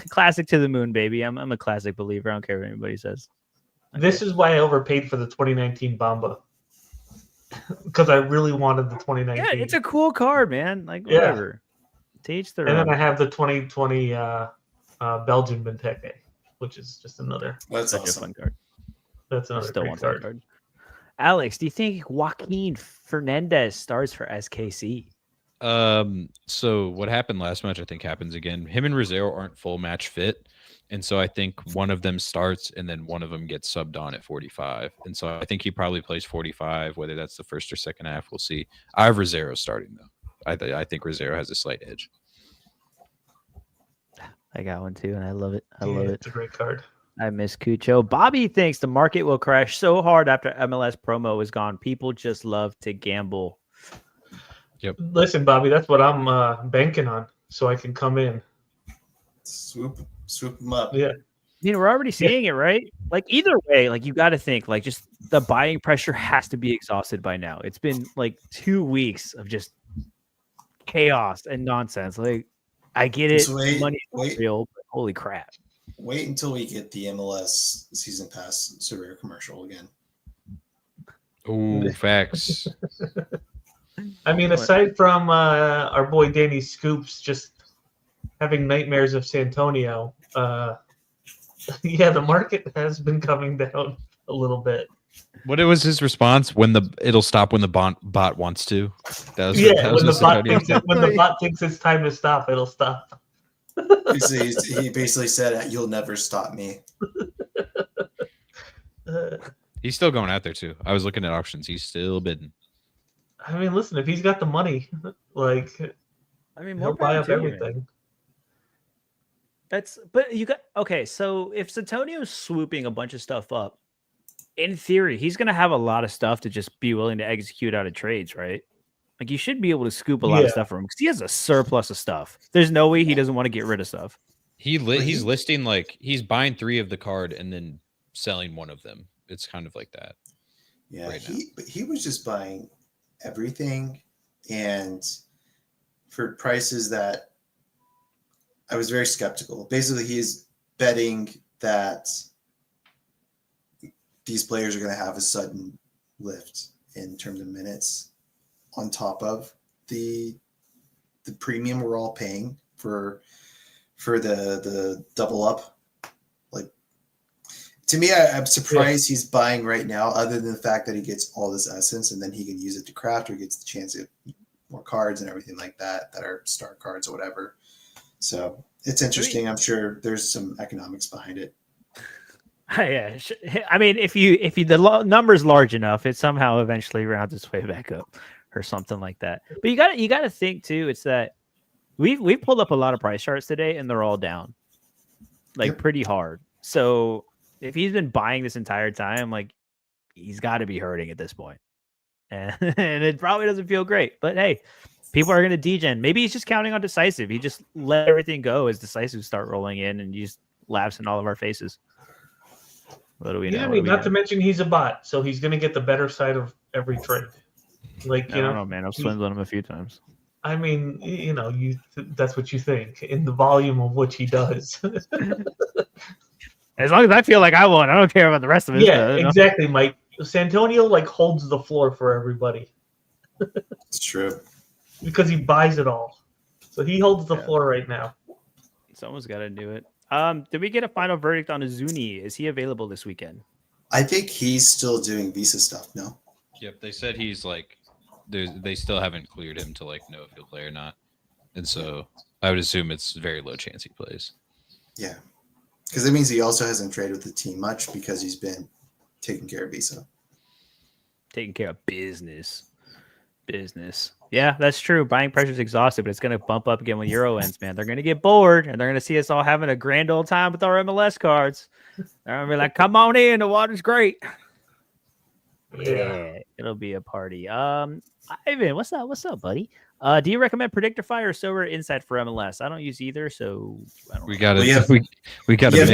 Classic to the moon, baby. I'm a classic believer. I don't care what anybody says. This is why I overpaid for the 2019 Bamba. Because I really wanted the 2019. Yeah, it's a cool card, man. Like, whatever. Teach the And then I have the 2020 Belgian Benteke, which is just another. That's such awesome. a fun card. That's another Still great want card. that card. Alex, do you think Joaquin Fernandez starts for SKC? So what happened last match, I think happens again. Him and Rosero aren't full match fit. And so I think one of them starts and then one of them gets subbed on at 45. And so I think he probably plays 45, whether that's the first or second half. We'll see. I have Rosero starting, though. I think Rosero has a slight edge. I got one, too, and I love it. I love it. It's a great card. I miss Cucho. Bobby thinks the market will crash so hard after MLS promo is gone. People just love to gamble. Yep. Listen, Bobby, that's what I'm banking on, so I can come in. Swoop them up. Yeah. You know, we're already seeing it, right? Like, either way, like, you got to think, like, just the buying pressure has to be exhausted by now. It's been, like, 2 weeks of just chaos and nonsense. Like, I get it. Money is real, but holy crap. Wait until we get the MLS season pass Sorare commercial again. Oh, facts. I mean, aside from our boy Danny Scoops just having nightmares of Santonio, yeah, the market has been coming down a little bit. What was his response? It'll stop when the bot wants to. That was, when the bot thinks it's time to stop, it'll stop. He basically said, "You'll never stop me." He's still going out there too. I was looking at auctions. He's still bidding. I mean, listen, if he's got the money, like, I mean, He'll more buy power up to you, man. everything. But you got okay. So if Santonio's swooping a bunch of stuff up, in theory, he's gonna have a lot of stuff to just be willing to execute out of trades, right? Like you should be able to scoop a lot of Yeah. stuff from him because he has a surplus of stuff. There's no way he doesn't want to get rid of stuff. He's listing like he's buying 3 of the card and then selling 1 of them. It's kind of like that. Yeah, right now. he was just buying everything, and for prices that I was very skeptical. Basically, he's betting that these players are going to have a sudden lift in terms of minutes on top of the premium we're all paying for the double up. Like, to me, I'm surprised he's buying right now, other than the fact that he gets all this essence and then he can use it to craft or gets the chance to get more cards and everything like that are star cards or whatever. So it's interesting. I'm sure there's some economics behind it. Yeah, I mean, if the number's large enough, it somehow eventually rounds its way back up, or something like that. But you got to think too. It's that we've pulled up a lot of price charts today, and they're all down, like pretty hard. So if he's been buying this entire time, like he's got to be hurting at this point, and it probably doesn't feel great. But hey, people are going to degen. Maybe he's just counting on decisive. He just let everything go as decisive start rolling in, and he just laughs in all of our faces. What do we know? I mean, not to mention he's a bot, so he's going to get the better side of every trade. Like, I don't know, man. I've swindled him a few times. I mean, that's what you think in the volume of which he does. As long as I feel like I won, I don't care about the rest of it. Yeah, exactly, Mike. Santonio holds the floor for everybody. It's true. Because he buys it all. So he holds the floor right now. Someone's got to do it. Did we get a final verdict on Azuni? Is he available this weekend? I think he's still doing visa stuff. No. Yep, they said he's they still haven't cleared him to know if he'll play or not, and so I would assume it's very low chance he plays. Yeah, because it means he also hasn't traded with the team much because he's been taking care of visa. Taking care of business. Yeah, that's true. Buying pressure is exhausted, but it's going to bump up again when Euro ends, man. They're going to get bored, and they're going to see us all having a grand old time with our MLS cards. They're going to be like, come on in. The water's great. Yeah, it'll be a party. Ivan, what's up? What's up, buddy? Do you recommend Predictify or Sorare Insight for MLS? I don't use either, so I don't we got to mix. We have two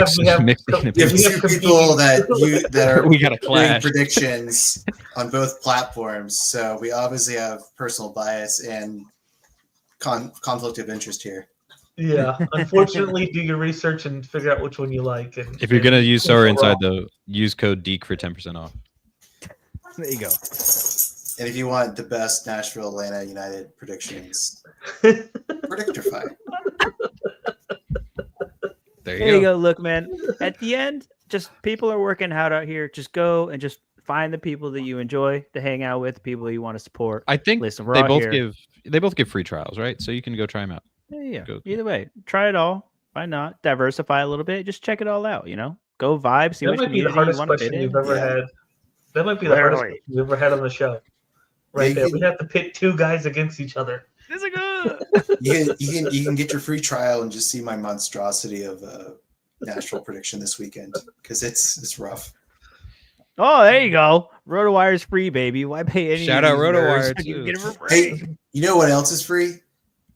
people that are we got to clash predictions on both platforms, so we obviously have personal bias and conflict of interest here. Yeah, unfortunately, do your research and figure out which one you like. And if you're gonna use Sorare Insight, though, use code DEEK for 10% off. There you go. And if you want the best Nashville, Atlanta United predictions, Predictify. There you go. Look, man, at the end, just people are working hard out here. Just go and just find the people that you enjoy to hang out with, people you want to support. I think Listen, they both give free trials, right? So you can go try them out. Yeah. Either way, try it all. Why not? Diversify a little bit. Just check it all out. Go vibe. See that which might be the hardest question you've ever had. That might be the hardest question you've ever had on the show. Right there, we have to pit 2 guys against each other. This is good. You can get your free trial and just see my monstrosity of Nashville prediction this weekend because it's rough. Oh, there you go. RotoWire's free, baby. Why pay any? Shout out RotoWire. Get it for free. Hey, you know what else is free?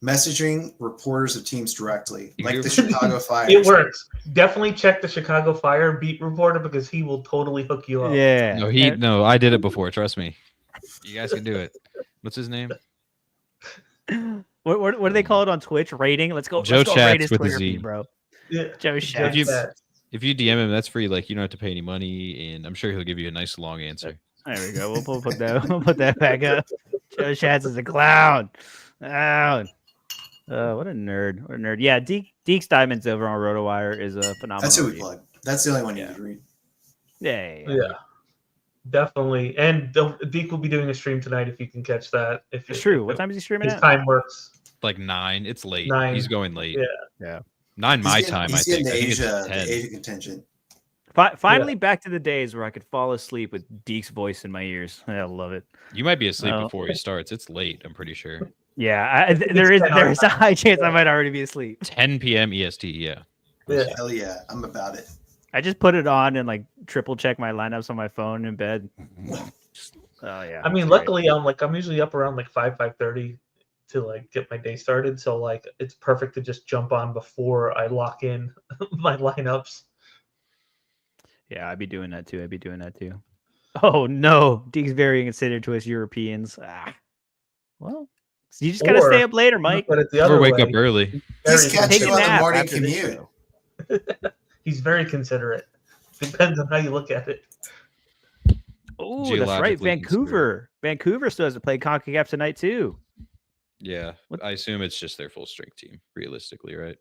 Messaging reporters of teams directly, like the Chicago Fire. It works. Definitely check the Chicago Fire beat reporter because he will totally hook you up. Yeah. No, I did it before. Trust me. You guys can do it. What's his name? What do they call it on Twitch? Rating? Let's go. Joe let's go Chats rate his with a Twitter Z. feed, bro. Yeah. Joe Chats. If you DM him, that's free. You don't have to pay any money, and I'm sure he'll give you a nice long answer. There we go. We'll put that back up. Joe Chats is a clown. What a nerd. What a nerd. Yeah, Deeks Diamonds over on RotoWire is a phenomenal. That's who we plug. That's the only one you need to read. Yeah. Definitely. And Deke will be doing a stream tonight if you can catch that. It's true. What time is he streaming his at? time works. 9. It's late. 9. He's going late. Yeah. 9 my time, I think. The I think Asia, it's 10. the Asia contingent. Finally back to the days where I could fall asleep with Deke's voice in my ears. I love it. You might be asleep before he starts. It's late, I'm pretty sure. Yeah, It's there's 10 our a time. high chance I might already be asleep. 10 p.m. EST. Yeah. Yeah. Hell yeah, I'm about it. I just put it on and like triple check my lineups on my phone in bed. Oh yeah. I mean, it's great. luckily, I'm usually up around like 5:30 to like get my day started. So like, it's perfect to just jump on before I lock in my lineups. Yeah, I'd be doing that too. Oh no, Deke's very considered to us Europeans. Well, so you just gotta stay Or up later, look Mike. at it the Or other wake way. up early. Very He's catching Take a you on the nap morning after this commute. show. He's very considerate. Depends on how you look at it. Oh, that's right. Geologically Vancouver. Vancouver still has to play CONCACAF tonight too. Yeah. What- I assume it's just their full strength team, realistically, right?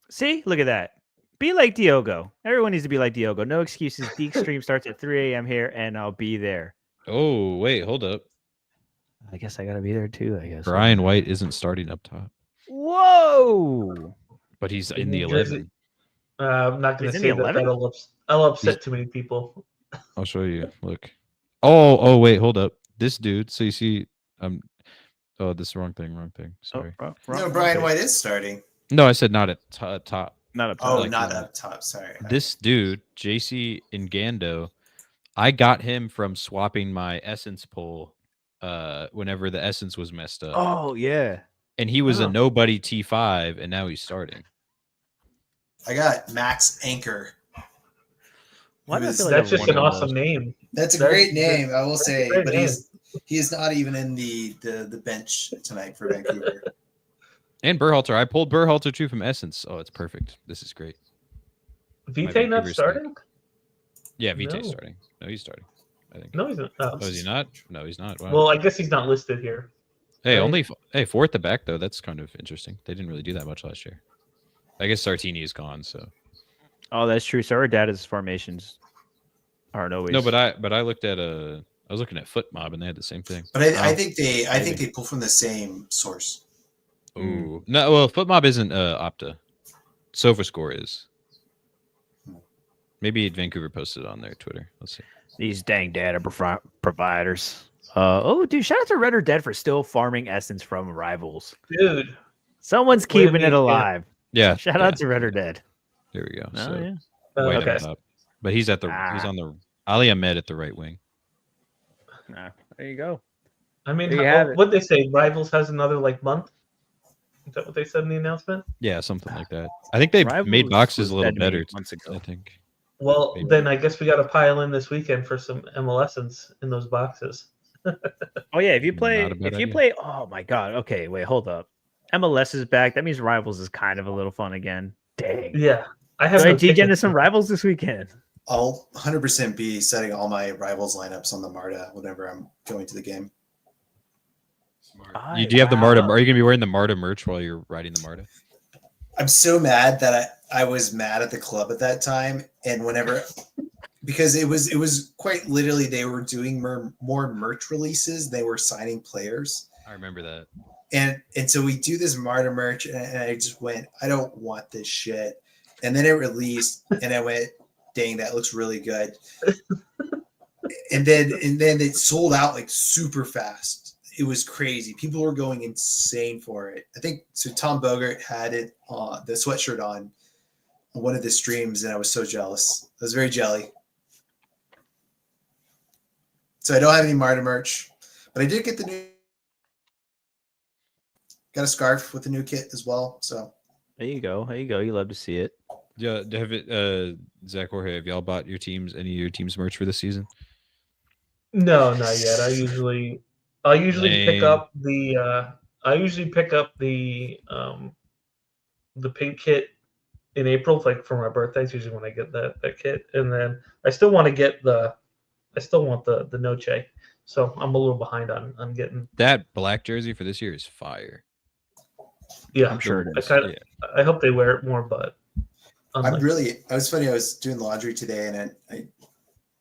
See, look at that. Be like Diogo. Everyone needs to be like Diogo. No excuses. Deke stream starts at 3 a.m. here, and I'll be there. Oh, wait, hold up. I guess I gotta be there too. I guess. Brian White isn't starting up top, Whoa. but he's In in the New Jersey. 11. I'm not going He's to in the say that. 11? That'll upset too many people. I'll show you. Look. Oh, wait, hold up. This dude. So you see, oh, this is wrong thing. Sorry. No, Brian White is starting. No, I said not at top. Not up Oh, top. like not the- up top. Sorry. This dude, JC Ngando, I got him from swapping my Essence poll whenever the Essence was messed up. Oh yeah. And he was Oh. a nobody T5, and now he's starting. I got Max Anchor. Why do I Who's- feel like That's I've just won an one of awesome those? name. That's a That- great name, I will that's a say, great but name. he is not even in the bench tonight for Vancouver. And Berhalter. I pulled Berhalter too from Essence. Oh, it's perfect. This is great. Vitae not Vancouver's starting? Yeah, Vitae's No. starting. No, he's starting. I think. No, he's not. Oh, is he not? No, he's not. Wow. Well, I guess he's not listed here. hey, right. only four at the back though. That's kind of interesting. They didn't really do that much last year. I guess Sartini is gone, so Oh, that's true. So our data's formations aren't always. no. But I looked at I was looking at Footmob and they had the same thing. But I Oh, think they pull from the same source. Ooh, no. Well, Footmob isn't Opta. SofaScore is. Maybe Vancouver posted it on their Twitter. Let's see. These dang data providers. Oh, dude! Shout out to Red or Dead for still farming essence from rivals. Dude. Someone's Way to keeping be- it yeah. alive. Yeah. Shout out to Red or Dead. There we go. Oh So yeah. White Okay. on top. But he's at the he's on the Ali Ahmed at the right wing. Nah, there you go. I mean, There you have it. what they say? Rivals has another like month. Is that what they said in the announcement? Yeah, something like that. I think they Rivals made boxes was a little dead to me better. months ago. I think. Well, Maybe. then I guess we got to pile in this weekend for some MLSs in those boxes. Oh yeah, if you play, Not a bad if you idea. play, oh my god. Okay, wait, hold up. MLS is back. That means Rivals is kind of a little fun again. Dang. Yeah, I have. So I no degen tickets. some Rivals this weekend. I'll 100% be setting all my Rivals lineups on the Marta whenever I'm going to the game. Do you have the Marta? Wow. Are you gonna be wearing the Marta merch while you're riding the Marta? I'm so mad that I was mad at the club at that time, and whenever because it was quite literally they were doing more merch releases. They were signing players, I remember that. and so we do this Marta merch, and I just went, I don't want this shit. And then it released, and I went, dang, that looks really good. and then it sold out like super fast. It was crazy. People were going insane for it. I think so. Tom Bogart had it the sweatshirt on one of the streams, and I was so jealous. I was very jelly. So I don't have any Marta merch, but I did get the new. Got a scarf with the new kit as well. So There you go. There you go. You love to see it. Yeah, have it, Zach Jorge, have y'all bought your teams any of your team's merch for this season? No, not yet. I usually pick Lame. up the pink kit in April, like for my birthday. It's usually when I get that kit, and then I still want the Noche. So I'm a little behind on getting. That black jersey for this year is fire. Yeah, I'm sure it is. I hope they wear it more, but I was funny. I was doing laundry today, and I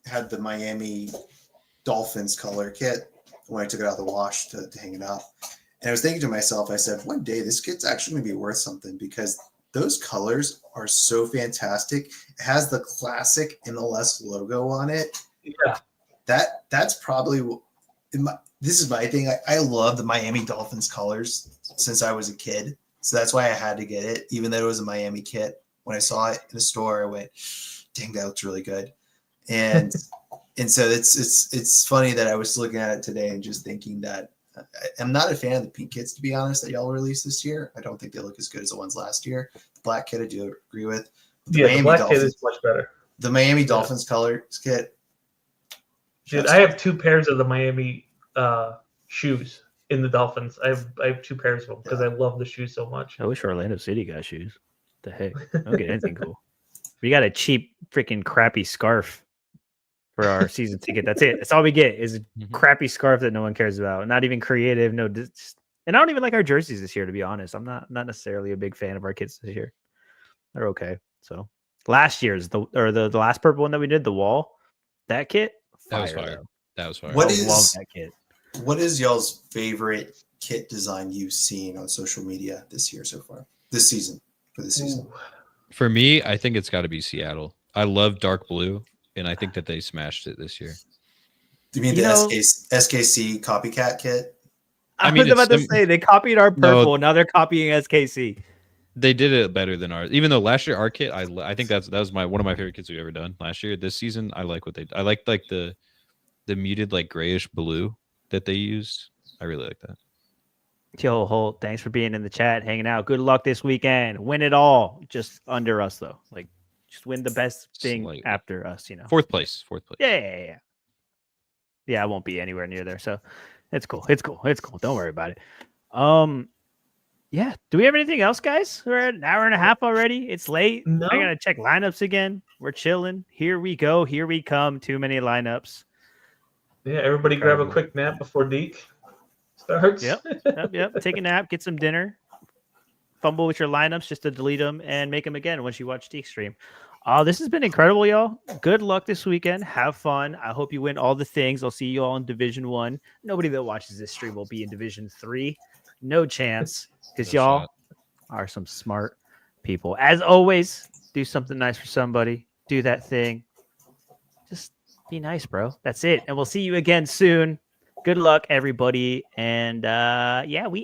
had the Miami Dolphins color kit when I took it out of the wash to hang it up. And I was thinking to myself, I said, one day this kit's actually going to be worth something because those colors are so fantastic. It has the classic MLS logo on it. Yeah. That's probably this is my thing. I love the Miami Dolphins colors since I was a kid. So that's why I had to get it, even though it was a Miami kit. When I saw it in the store, I went, dang, that looks really good. And so it's funny that I was looking at it today and just thinking that I'm not a fan of the pink kits, to be honest, that y'all released this year. I don't think they look as good as the ones last year. The black kit I do agree with. The black kit is much better. The Miami Dolphins colors kit. Dude, I have 2 pairs of the Miami shoes in the Dolphins. I have 2 pairs of them because I love the shoes so much. I wish Orlando City got shoes. The heck? I don't get anything cool. We got a cheap, freaking crappy scarf for our season ticket. That's it. That's all we get is a crappy scarf that no one cares about. Not even creative. No, and I don't even like our jerseys this year, to be honest. I'm not necessarily a big fan of our kits this year. They're okay. So last year's the last purple one that we did, the wall, that kit, that was fire. That was fire. What I is love that kit? What is y'all's favorite kit design you've seen on social media this year so far? This season for the season. Ooh. For me, I think it's got to be Seattle. I love dark blue, and I think that they smashed it this year. Do you mean the SKC copycat kit? I was about to say they copied our purple. Now they're copying SKC. They did it better than ours. Even though last year our kit, I think that was one of my favorite kits we've ever done last year. This season, I like what they. I like the muted like grayish blue that they used. I really like that. Yo, Holt, thanks for being in the chat, hanging out. Good luck this weekend. Win it all. Just under us, though. Like, just win the best thing after us, you know. Fourth place. Yeah. Yeah, I won't be anywhere near there. So it's cool. Don't worry about it. Yeah. Do we have anything else, guys? We're at an hour and a half already. It's late. No. I gotta check lineups again. We're chilling. Here we go. Here we come. Too many lineups. Yeah, everybody grab a quick nap before Deke starts. Yep. Take a nap, get some dinner, fumble with your lineups just to delete them and make them again once you watch Deke stream. This has been incredible, y'all. Good luck this weekend. Have fun. I hope you win all the things. I'll see you all in Division 1. Nobody that watches this stream will be in Division 3. No chance, because y'all are some smart people. As always, do something nice for somebody. Do that thing. Just be nice, bro. That's it. And we'll see you again soon. Good luck, everybody. And yeah, we